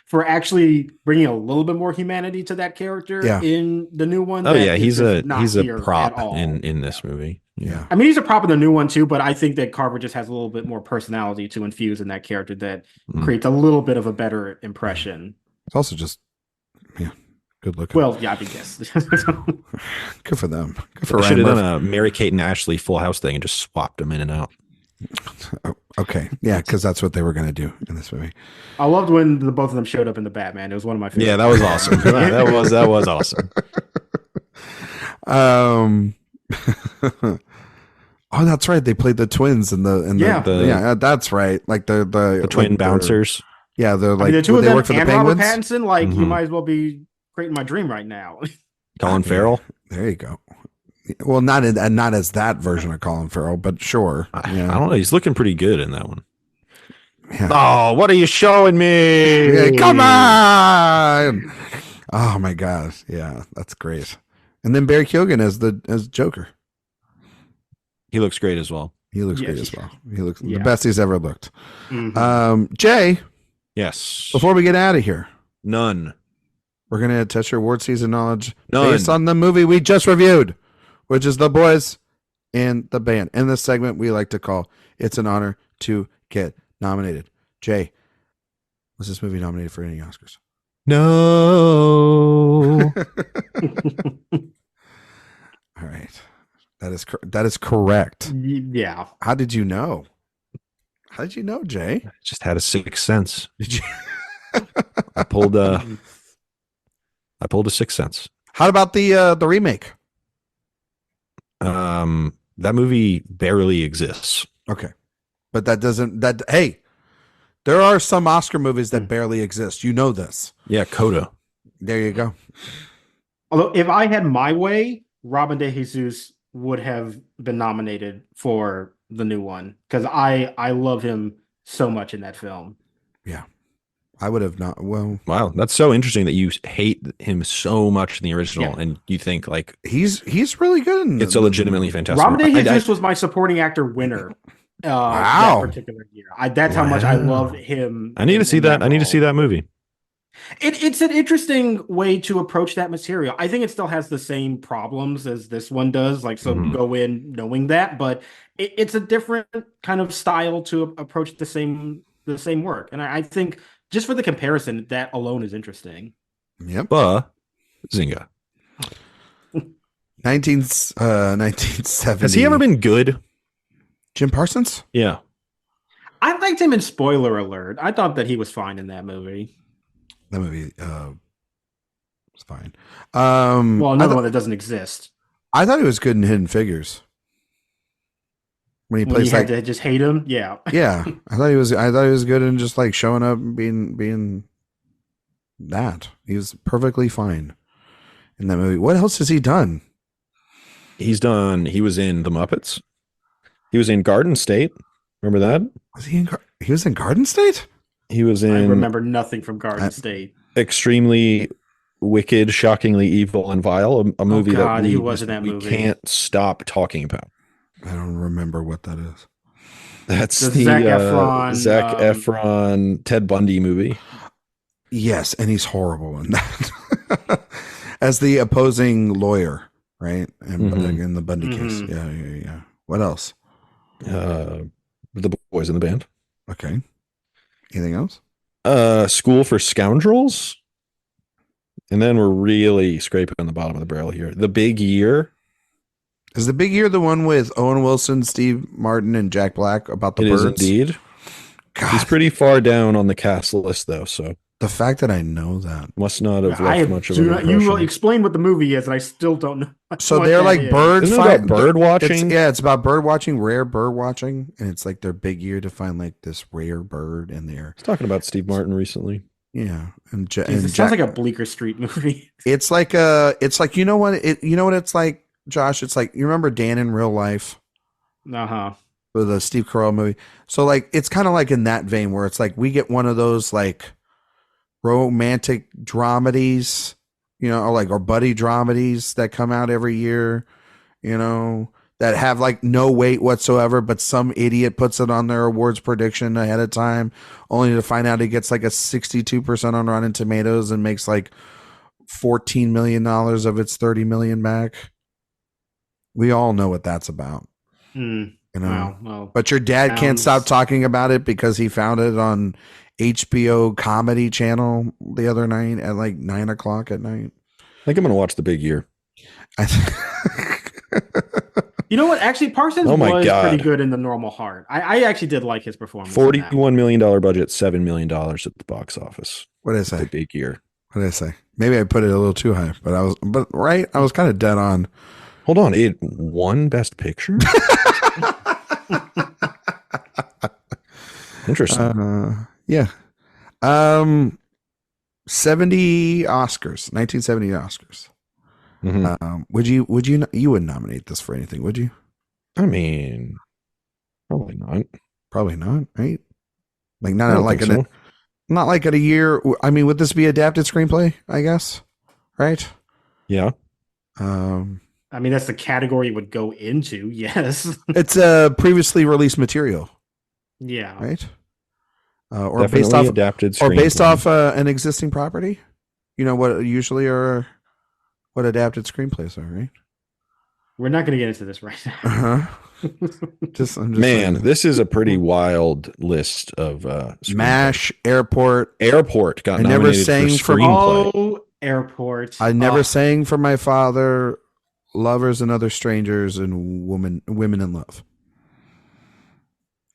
for actually bringing a little bit more humanity to that character Yeah. in the new one. Oh that yeah, is just not he's a here at prop all. in this movie. Yeah. I mean, he's a prop in the new one too, but I think that Carver just has a little bit more personality to infuse in that character that creates a little bit of a better impression. It's also just, yeah, good looking. Well, yeah, I mean, yes. Good for them. Good for I should Ryan have Murphy. done a Mary Kate and Ashley Full House thing and just swapped them in and out. Oh, okay. Yeah, because that's what they were going to do in this movie. I loved when the both of them showed up in the Batman. It was one of my favorites. Yeah, that was awesome. that was awesome. Oh, that's right. They played the twins Yeah. that's right. Like the Twin like bouncers. Yeah, they're I like mean, the two of they them work for the and Robert Penguins. Pattinson, like you Mhm. might as well be creating my dream right now. Colin Farrell. There you go. Well, not as that version of Colin Farrell, but sure. I Yeah. don't know. He's looking pretty good in that one. Yeah. Oh, what are you showing me? Yeah, come on! Oh my god, yeah, that's great. And then Barry Keoghan as Joker. He looks great as well. He looks Yeah. great as well. He looks the Yeah. best he's ever looked. Mhm. Jay, Yes. before we get out of here, None. we're gonna test your award season knowledge None. based on the movie we just reviewed, which is The Boys and the Band. In this segment, we like to call "It's an Honor to Get Nominated." Jay, was this movie nominated for any Oscars? No. All right, that is correct. Yeah. How did you know? How did you know, Jay? Just had a sixth sense. Did you? I pulled a sixth sense. How about the remake? That movie barely exists. Okay, but that doesn't. Hey, there are some Oscar movies that barely exist. You know this. Yeah, Coda. There you go. Although, if I had my way, Robin De Jesus would have been nominated for the new one because I love him so much in that film. Yeah, I would have not. Well, Wow, that's so interesting that you hate him so much in the original, Yeah. and you think like he's really good. In it's a legitimately fantastic. Robin De movie. Jesus was my supporting actor winner. Wow. That particular year. That's how much I loved him. I need to see that. I need to role. see that movie. It's an interesting way to approach that material. I think it still has the same problems as this one does. Like, so Mhm. go in knowing that, but it's a different kind of style to approach the same work. And I think just for the comparison, that alone is interesting. Yep. Zinga. 1970. Has he ever been good? Jim Parsons? Yeah. I liked him in Spoiler Alert. I thought that he was fine in that movie. That movie was fine. Well, another one that doesn't exist. I thought he was good in Hidden Figures. When he When plays you like had to just hate him, yeah. yeah, I thought he was good in just like showing up and being that. He was perfectly fine in that movie. What else has he done? He was in The Muppets. He was in Garden State. Remember that? Was he in he was in Garden State? He was I in remember nothing from Garden State. Extremely Wicked, Shockingly Evil, and Vile, a movie God, that he we, was in that we movie. can't stop talking about. I don't remember what that is. That's The the Zac Efron, Zac Efron, Ted Bundy movie. Yes, and he's horrible in that. As the opposing lawyer, right? And Mhm. in the Bundy case. Mhm. Yeah. What else? The Boys in the Band. Okay. Anything else? School for Scoundrels. And then we're really scraping on the bottom of the barrel here. The Big Year. Is the Big Year the one with Owen Wilson, Steve Martin, and Jack Black about the It birds? is indeed. God, He's pretty far down on the cast list, though, so the fact that I know that. must not have I left much of do an not, you impression. will explain what the movie is, and I still don't know. So what they're that like is. bird Isn't it fight. about bird watching? It's about bird watching, rare bird watching, and it's like their big year to find like this rare bird in there. I was talking about Steve Martin recently. Yeah, and, Jeez, and it sounds like a Bleecker Street movie. it's like you know what it's like, Josh. It's like, you remember Dan in Real Life, Uh-huh. with the Steve Carell movie. So like it's kind of like in that vein where it's like we get one of those like romantic dramedies, or buddy dramedies that come out every year, that have like no weight whatsoever, but some idiot puts it on their awards prediction ahead of time, only to find out he gets like a 62% on Rotten Tomatoes and makes like $14 million of its 30 million back. We all know what that's about. You know, well, but your dad can't stop talking about it because he found it on HBO Comedy Channel the other night at like 9:00 at night. I think I'm gonna watch The Big Year. You know what? Actually, Parsons was pretty good in The Normal Heart. I actually did like his performance. $41 million budget, $7 million at the box office. What did I say? The Big Year. What did I say? Maybe I put it a little too high, but I was kind of dead on. Hold on, it won Best Picture? Interesting. Yeah. 70 Oscars, 1970 Oscars. Mm-hmm. You wouldn't nominate this for anything, would you? I mean, probably not. Probably not, right? Like not like not like at a year. I mean, would this be adapted screenplay? I guess, right? Yeah. I mean, that's the category it would go into. Yes, it's a previously released material. Yeah. Right. Or definitely based off adapted, or based off an existing property. You know what usually are what adapted screenplays are, right? We're not going to get into this right now. I'm just Man, saying. this is a pretty wild list of MASH, Airport got I never nominated sang for for screenplay. Airport. I never sang for my father, Lovers and Other Strangers, and Women in Love.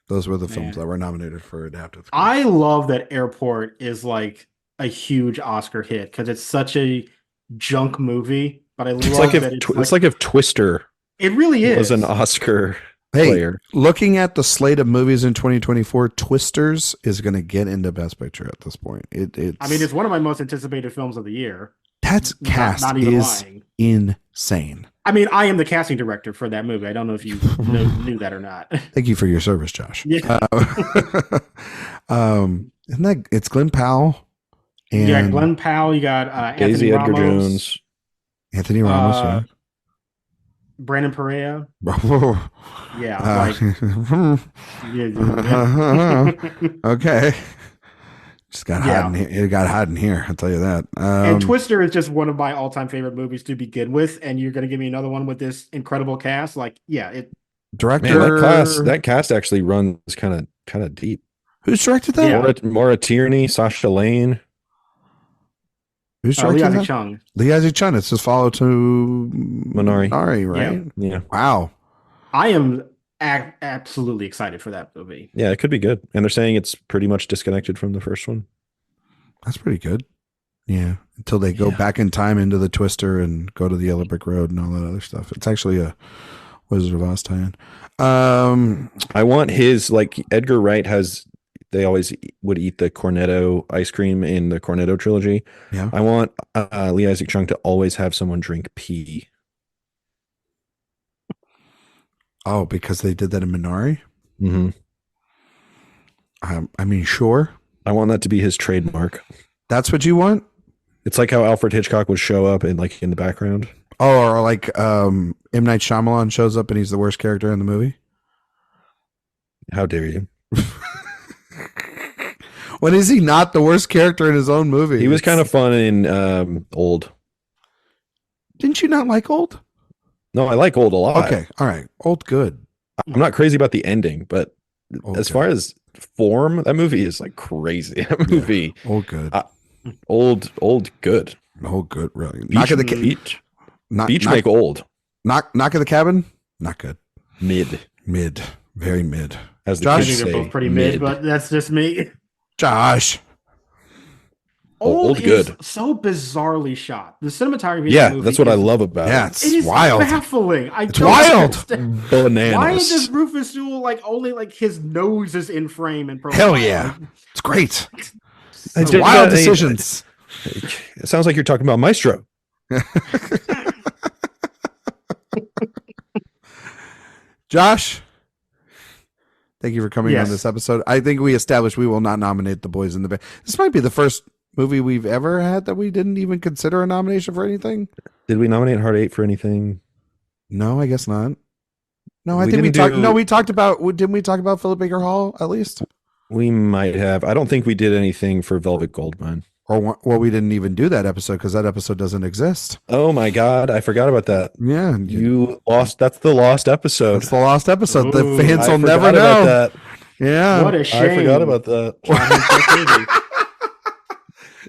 Those were the films that were nominated for adapted. I love that Airport is like a huge Oscar hit because it's such a junk movie. But I love that it's like if Twister, it really is, was an Oscar Hey, player. Looking at the slate of movies in 2024, Twisters is going to get into Best Picture at this point. It's one of my most anticipated films of the year. That's cast not even is lying. Insane. I mean, I am the casting director for that movie. I don't know if you knew that or not. Thank you for your service, Josh. Yeah. Isn't that it's Glenn Powell? And you got Glenn Powell. You got Anthony Edgar Ramos, Jones, Anthony Ramos, yeah. Brandon Perea. Yeah. Okay. Just got hot in here. It got hot in here. I'll tell you that. And Twister is just one of my all-time favorite movies to begin with. And you're going to give me another one with this incredible cast. Director. Man, that cast actually runs kind of deep. Who's directed that? Yeah. Maura Tierney, Sasha Lane. Who's directed Lee that? Isaac Chung. Lee Isaac Chung. It's his follow to Minari, right? Yeah. Wow. I am absolutely excited for that movie. Yeah, it could be good. And they're saying it's pretty much disconnected from the first one. That's pretty good. Yeah. Until they go back in time into the Twister and go to the Yellow Brick Road and all that other stuff. It's actually a Wizard of Oz tie-in. I want his, like Edgar Wright has, they always would eat the Cornetto ice cream in the Cornetto trilogy. Yeah. I want Lee Isaac Chung to always have someone drink pee. Oh, because they did that in Minari? Mm-hmm. I mean, sure. I want that to be his trademark. That's what you want? It's like how Alfred Hitchcock would show up in the background. Oh, or like M. Night Shyamalan shows up and he's the worst character in the movie? How dare you? When is he not the worst character in his own movie? He was kind of fun in Old. Didn't you not like Old? No, I like Old a lot. Okay, all right. Old good. I'm not crazy about the ending, but Old as good. far as form, that movie is like crazy. That movie. Yeah, old good. Old good. Old good, really. Beach make old. Knock at the Cabin? Not good. Mid. Very mid. As the I Josh, think they're both pretty mid, but that's just me. Josh. Old good. Is so bizarrely shot. The cinematography. Yeah, that's what I love about it. Yeah, it's It is wild. baffling. It's wild. Bananas. Why does Rufus Sewell only his nose is in frame and profile? Hell yeah. It's great. It's Wild decisions. It sounds like you're talking about Maestro. Josh, thank you for coming Yes. on this episode. I think we established we will not nominate The Boys in the Band. This might be the first movie we've ever had that we didn't even consider a nomination for anything. Did we nominate Heart 8 for anything? No, I guess not. No, I think we talked. No, we talked about. Didn't we talk about Philip Baker Hall at least? We might have. I don't think we did anything for Velvet Goldmine. Or well, we didn't even do that episode because that episode doesn't exist. Oh my God, I forgot about that. Yeah, you lost. That's the lost episode. That's the lost episode. Ooh, the fans will never know. That. Yeah, what a shame. I forgot about that.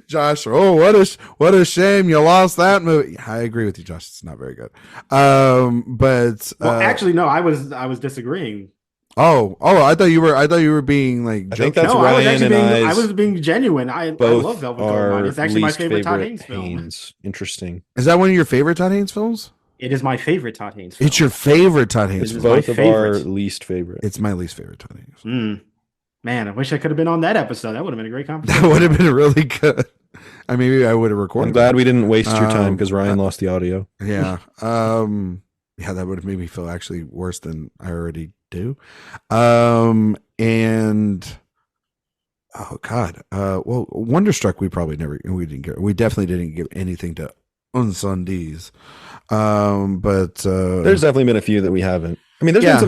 Josh, what a shame you lost that movie. I agree with you, Josh. It's not very good. But actually, no, I was disagreeing. I thought you were being like. I think that's Ryan I was being genuine. I love Velvet Goldmine. It's actually my favorite Todd Haynes film. Interesting. Is that one of your favorite Todd Haynes films? It is my favorite Todd Haynes film. It's your favorite Todd Haynes film. film. Both of our least favorite. It's my least favorite Todd Haynes film. Man, I wish I could have been on that episode. That would have been a great conversation. That would have been really good. Maybe I would have recorded. I'm glad we didn't waste your time because Ryan lost the audio. Yeah. Yeah, that would have made me feel actually worse than I already do. And oh God. Well, Wonderstruck we definitely didn't give anything to Unsundies. But there's definitely been a few that we haven't. I mean, there's been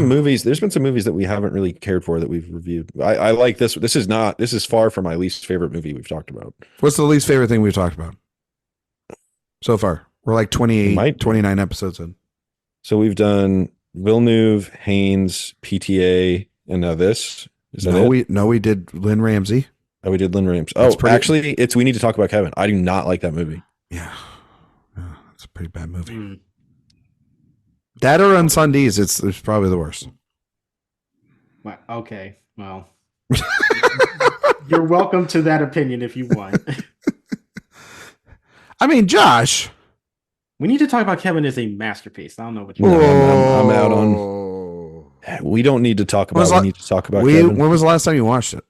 some movies that we haven't really cared for that we've reviewed. I like this. This is far from my least favorite movie we've talked about. What's the least favorite thing we've talked about so far? We're like 29 episodes in. So we've done Villeneuve, Haynes, PTA, and now this. Is that it? We did Lynn Ramsey. Oh, we did Lynn Ramsey. Actually, we need to talk about Kevin. I do not like that movie. Yeah. It's a pretty bad movie. That or Unsundies, it's probably the worst. Well, okay. Well, you're welcome to that opinion if you want. I mean, Josh. We need to talk about Kevin as a masterpiece. I don't know what you I'm out on. We don't need to talk about. We need to talk about. Kevin. When was the last time you watched it?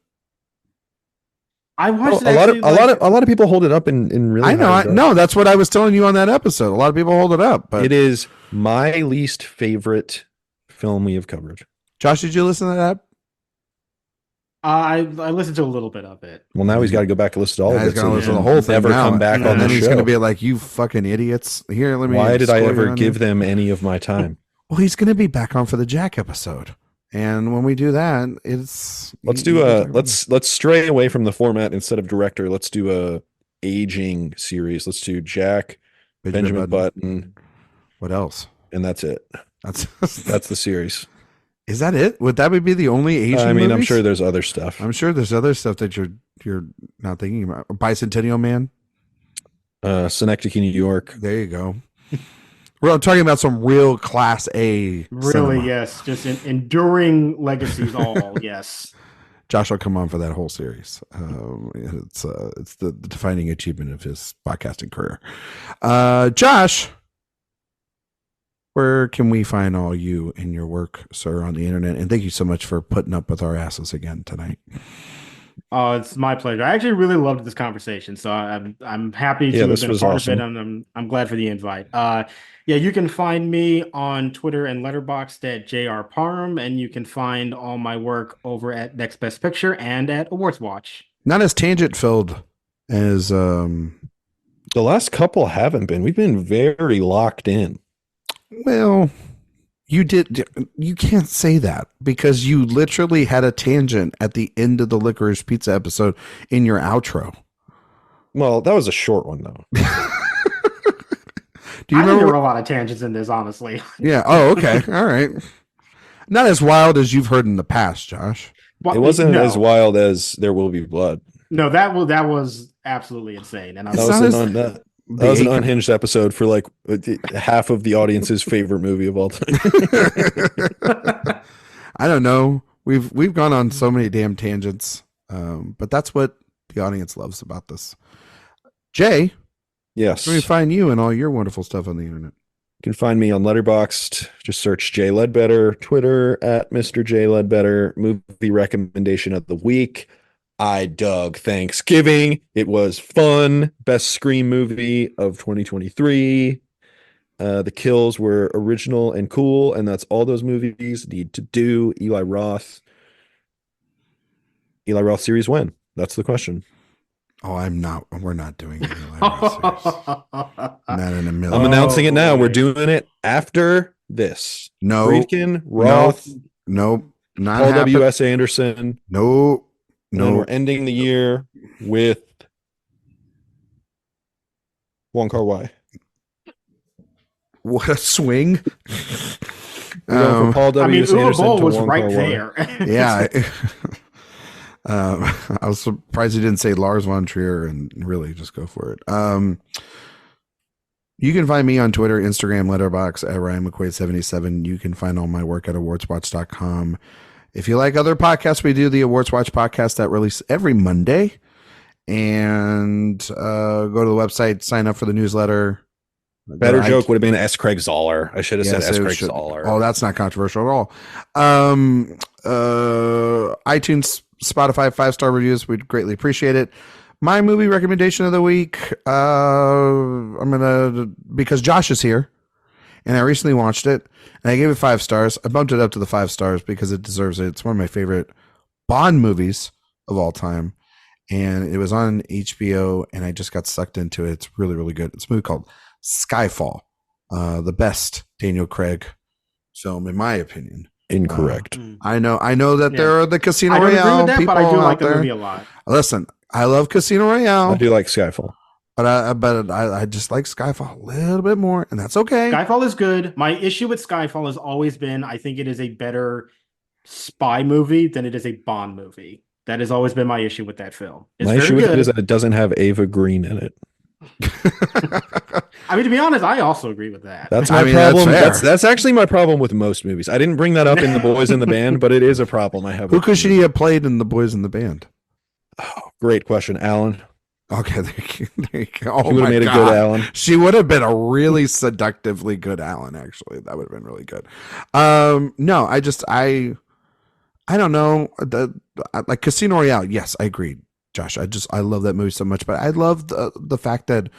I watched it. A lot of people hold it up in really. I know. No, that's what I was telling you on that episode. A lot of people hold it up, but it is my least favorite film we have covered. Josh, did you listen to that? I listened to a little bit of it. Well, now he's got to go back and listen to all of it. He's got to listen to the whole thing. Never come back on the show. And then he's going to be like, "You fucking idiots!" Here, let me. Why did I ever give them any of my time? Well, he's going to be back on for the Jack episode. And when we do that, let's stray away from the format. Instead of director, let's do a aging series. Let's do Jack, Benjamin Button. What else? And that's it. That's the series. Is that it? Would that be the only Asian? I mean, movies? I'm sure there's other stuff. I'm sure there's other stuff that you're not thinking about. Bicentennial Man, Synecdoche, New York. There you go. We're talking about some real class A. Really, cinema. Yes, just enduring legacies. All yes. Josh will come on for that whole series. It's the defining achievement of his podcasting career. Josh, where can we find all you and your work, sir, on the internet? And thank you so much for putting up with our asses again tonight. Oh, it's my pleasure. I actually really loved this conversation, so I'm happy to have been a part of it, and I'm glad for the invite. Yeah, you can find me on Twitter and Letterboxd at Josh Parham, and you can find all my work over at Next Best Picture and at AwardsWatch. Not as tangent filled as the last couple haven't been. We've been very locked in. Well, you can't say that because you literally had a tangent at the end of the Licorice Pizza episode in your outro. Well, that was a short one though. Do you remember? There were a lot of tangents in this, honestly. Yeah. Oh, okay. All right. Not as wild as you've heard in the past, Josh. Well, it wasn't as wild as There Will Be Blood. No, that was absolutely insane. And that was an unhinged episode for like half of the audience's favorite movie of all time. I don't know. We've gone on so many damn tangents, but that's what the audience loves about this. Jay, yes. Where do we find you and all your wonderful stuff on the internet? You can find me on Letterboxd. Just search Jay Ledbetter. Twitter at Mr. J Ledbetter. Movie recommendation of the week. I dug Thanksgiving. It was fun. Best Scream movie of 2023. The kills were original and cool, and that's all those movies need to do. Eli Roth series when? That's the question. Oh, we're not doing it. Not in a million. I'm announcing it now. We're doing it after this. No. Friedkin, Roth, Nope. Not Paul happening. W.S. Anderson. No. And then we're ending the year with Wong Kar-wai. What a swing. We're going from Paul W.S. Anderson Uwe to was Wong right Kar-wai. there. Yeah. I was surprised he didn't say Lars von Trier and really just go for it. You can find me on Twitter, Instagram, Letterboxd at Ryan McQuade 77. You can find all my work at awardswatch.com. If you like other podcasts, we do the Awards Watch podcast that release every Monday. And go to the website, sign up for the newsletter. Better joke would have been S. Craig Zoller. I should have said S. Craig Zoller. Oh, that's not controversial at all. iTunes, Spotify, 5-star reviews. We'd greatly appreciate it. My movie recommendation of the week. Because Josh is here and I recently watched it and I gave it 5 stars. I bumped it up to the 5 stars because it deserves it. It's one of my favorite Bond movies of all time. And it was on HBO and I just got sucked into it. It's really, really good. It's a movie called Skyfall, the best Daniel Craig film, in my opinion. Incorrect. I know that there are the Casino I don't Royale agree with that, people but I do like out the there. movie a lot. Listen, I love Casino Royale. I do like Skyfall. But I just like Skyfall a little bit more, and that's okay. Skyfall is good. My issue with Skyfall has always been I think it is a better spy movie than it is a Bond movie. That has always been my issue with that film. It's my very issue with good. it is that it doesn't have Ava Green in it. I mean, to be honest, I also agree with that. That's my problem. That's That's actually my problem with most movies. I didn't bring that up in The Boys in the Band, but it is a problem I have. Who could she have played in The Boys in the Band? Oh, great question, Alan. Okay, there you go. Oh, she would have made a good Alan. She would have been a really seductively good Alan, actually. That would have been really good. No, I don't know. Like Casino Royale, yes, I agree, Josh. I love that movie so much, but I love the fact that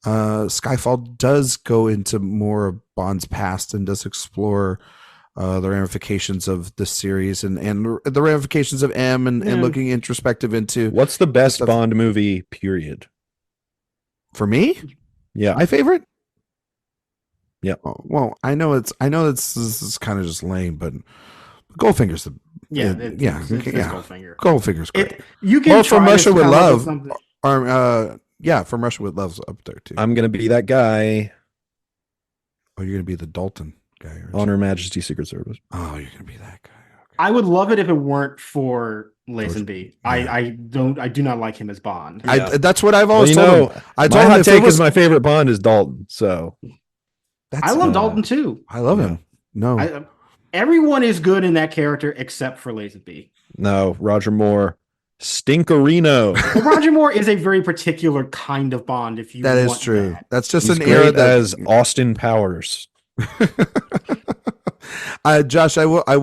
Skyfall does go into more of Bond's past and does explore the ramifications of the series and the ramifications of M and looking introspective into what's the best Bond movie, period. For me? Yeah. My favorite? Yeah. Oh, well, I know this is kind of just lame, but Goldfinger's the it's Goldfinger. Goldfinger's great. You can From Russia with Love, something. From Russia with Love's up there too. I'm gonna be that guy. Oh, you're gonna be the Dalton guy. On Her Majesty's Secret Service. Oh, you're gonna be that guy. Okay. I would love it if it weren't for Lazenby. Yeah. I do not like him as Bond. Yeah. That's what I've always told him. I told my him hot if take it was is my favorite Bond is Dalton. So I love Dalton too. I love him. No, everyone is good in that character except for Lazenby. No, Roger Moore. Stinkerino. Well, Roger Moore is a very particular kind of Bond. If you that is want true. that. That's just He's an era great that as Austin Powers. Josh, I've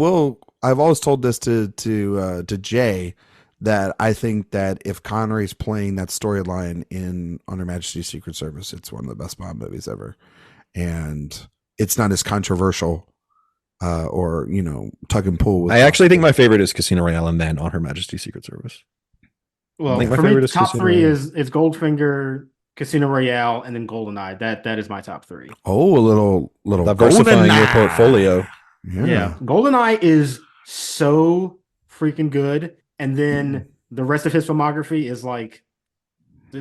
always told this to Jay that I think that if Connery's playing that storyline in On Her Majesty's Secret Service, it's one of the best Bond movies ever, and it's not as controversial or tug and pull. I actually think my favorite is Casino Royale and then On Her Majesty's Secret Service. Well, for me, top 3 is Goldfinger, Casino Royale, and then GoldenEye. That is my top 3. Oh, a little diversifying your portfolio. Yeah. GoldenEye is so freaking good, and then the rest of his filmography is like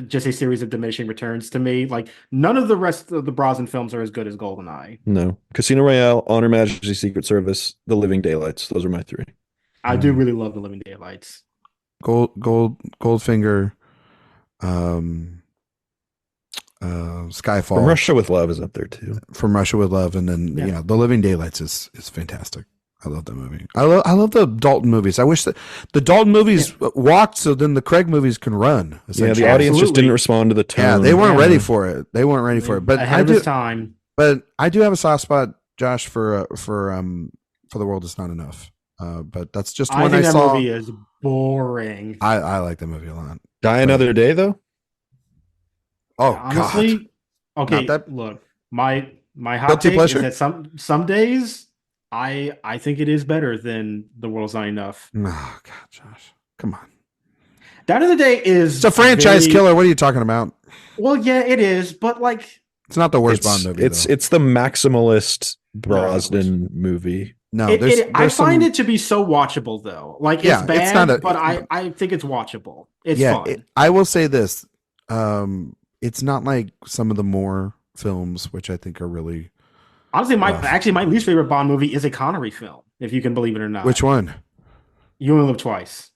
just a series of diminishing returns to me. Like none of the rest of the Brosnan films are as good as GoldenEye. No, Casino Royale, On Her Majesty's Secret Service, The Living Daylights. Those are my 3. I do really love The Living Daylights. Goldfinger, Skyfall. From Russia with Love is up there too. From Russia with Love, and then The Living Daylights is fantastic. I love that movie. I love the Dalton movies. I wish that the Dalton movies walked so then the Craig movies can run. Yeah, the audience just didn't respond to the tone. Yeah, they weren't ready for it. But ahead of his time. But I do have a soft spot, Josh, for The World Is Not Enough. But that's just one I saw. That movie is boring. I like the movie a lot. Die Another Day though. Oh, honestly, God. Okay. Look, my hot take is that some days I think it is better than The World's Not Enough. Oh God, Josh, come on. Die Another Day is it's a franchise killer. What are you talking about? Well, yeah, it is, but like It's not the worst Bond movie. It's the maximalist Brosnan movie. No, I find it to be so watchable though. Like it's bad, but I think it's watchable. It's fun. I will say this. It's not like some of the more films, which I think are really honestly my least favorite Bond movie is a Connery film, if you can believe it or not. Which one? You Only Live Twice.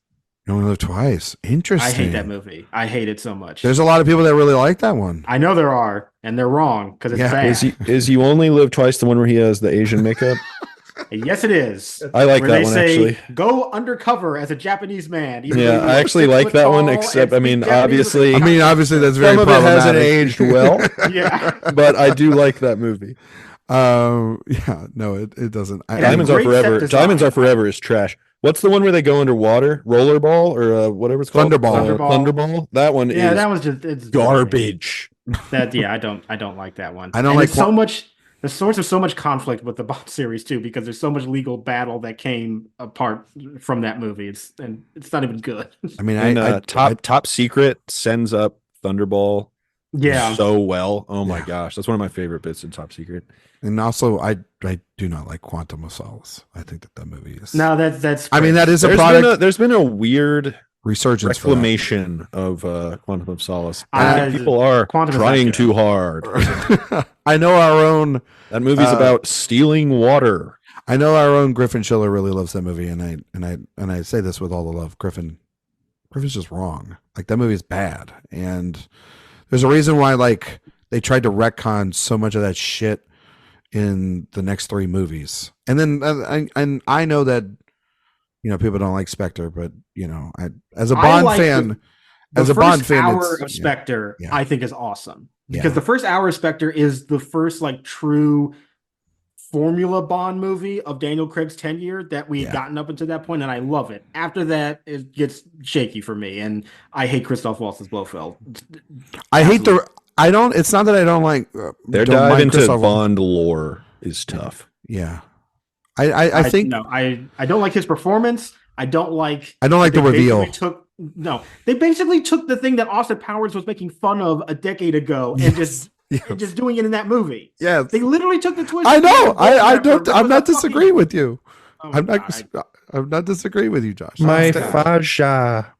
You Only Live Twice. Interesting. I hate that movie. I hate it so much. There's a lot of people that really like that one. I know there are, and they're wrong because it's bad. Is You Only Live Twice the one where he has the Asian makeup? Yes, it is. I like that one, actually. Go undercover as a Japanese man. Yeah, I actually like that one, except, obviously that's very some of it hasn't aged well. Yeah. But I do like that movie. Yeah, no, it doesn't. Diamonds Are Forever. Diamonds Are Forever is trash. What's the one where they go underwater? Rollerball or whatever it's called? Thunderball. That one is that was just it's garbage. I don't like that one. I don't like so much. The source of so much conflict with the Bond series too, because there's so much legal battle that came apart from that movie. It's not even good. I mean, Top Secret sends up Thunderball. Yeah, so well. Oh my gosh, that's one of my favorite bits in Top Secret. And also, I do not like Quantum of Solace. I think that movie is that's. I mean, that is a product. There's been a weird resurgence, reclamation of Quantum of Solace. People are trying too hard. I know our own. That movie's about stealing water. I know our own Griffin Schiller really loves that movie, and I say this with all the love. Griffin's just wrong. Like, that movie is bad, and there's a reason why like they tried to retcon so much of that shit in the next 3 movies. And then I know that people don't like Spectre, but as a Bond fan, hour of Spectre, I think is awesome because the first hour of Spectre is the first like true formula Bond movie of Daniel Craig's tenure that we had gotten up until that point, and I love it. After that, it gets shaky for me, and I hate Christoph Waltz's Blofeld. It's not that I don't like their dive into Bond lore is tough. Yeah. I think I don't like his performance. I don't like the reveal. They basically took the thing that Austin Powers was making fun of a decade ago and just doing it in that movie. Yeah, they literally took the twist. I know. I'm not disagreeing with you. I'm not disagreeing with you, Josh. My fascia.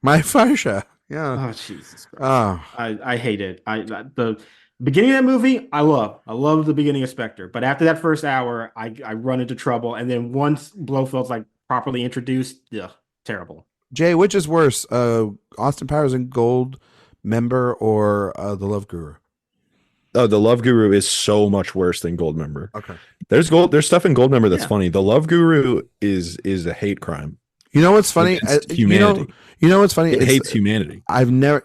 Yeah. Oh Jesus Christ. I hate it. The beginning of that movie, I love the beginning of Spectre, but after that first hour, I run into trouble, and then once Blofeld's like properly introduced, terrible. Jay, which is worse, Austin Powers and Gold Member or The Love Guru? Oh, The Love Guru is so much worse than Gold Member. Okay, there's stuff in Gold Member that's funny. The Love Guru is a hate crime. You know what's funny? Humanity. You know what's funny? It hates humanity. I've never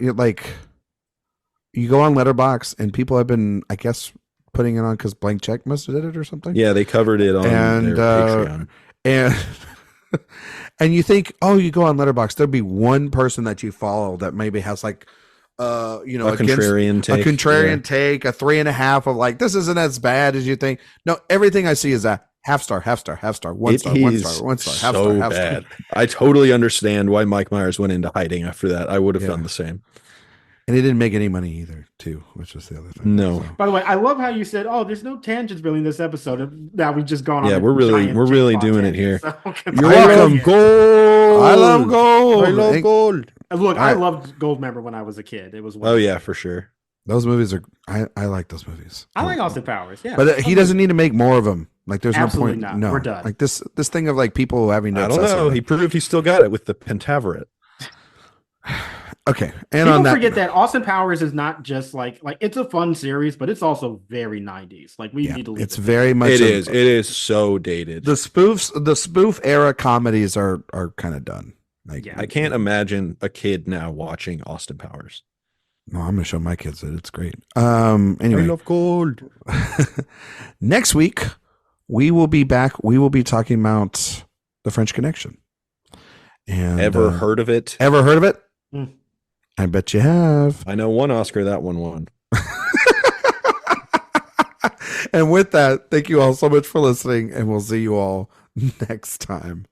you go on Letterboxd and people have been, I guess, putting it on because Blank Check must have did it or something. Yeah, they covered it on their Patreon. And you think, you go on Letterboxd, there'd be one person that you follow that maybe has like a contrarian take, a 3.5 of like, this isn't as bad as you think. No, everything I see is a half star, one star, half star, half star. I totally understand why Mike Myers went into hiding after that. I would have done the same. And he didn't make any money either, too, which was the other thing. No. So. By the way, I love how you said, there's no tangents really in this episode. Now we've just gone on. Yeah, we're really doing it here. So, you're welcome. Gold. I love gold. I love gold. Look, I loved Gold Member when I was a kid. It was wonderful. Oh yeah, for sure. Those movies are. I like those movies. I like Austin Powers. Yeah, but he doesn't need to make more of them. Like, there's Absolutely no point. Not. No, we're done. Like this thing of like people having to. I don't know. He proved he still got it with the Pentaveret. Okay, and people forget that Austin Powers is not just like it's a fun series, but it's also very 90s. Like we need to. It's very much. It is so dated. The spoof era comedies are kind of done. Like, I can't imagine a kid now watching Austin Powers. No, I'm gonna show my kids that it's great. Anyway, I love gold. Next week we will be back. We will be talking about The French Connection. And ever heard of it? Ever heard of it? I bet you have. I know one Oscar that one won. And with that, thank you all so much for listening, and we'll see you all next time.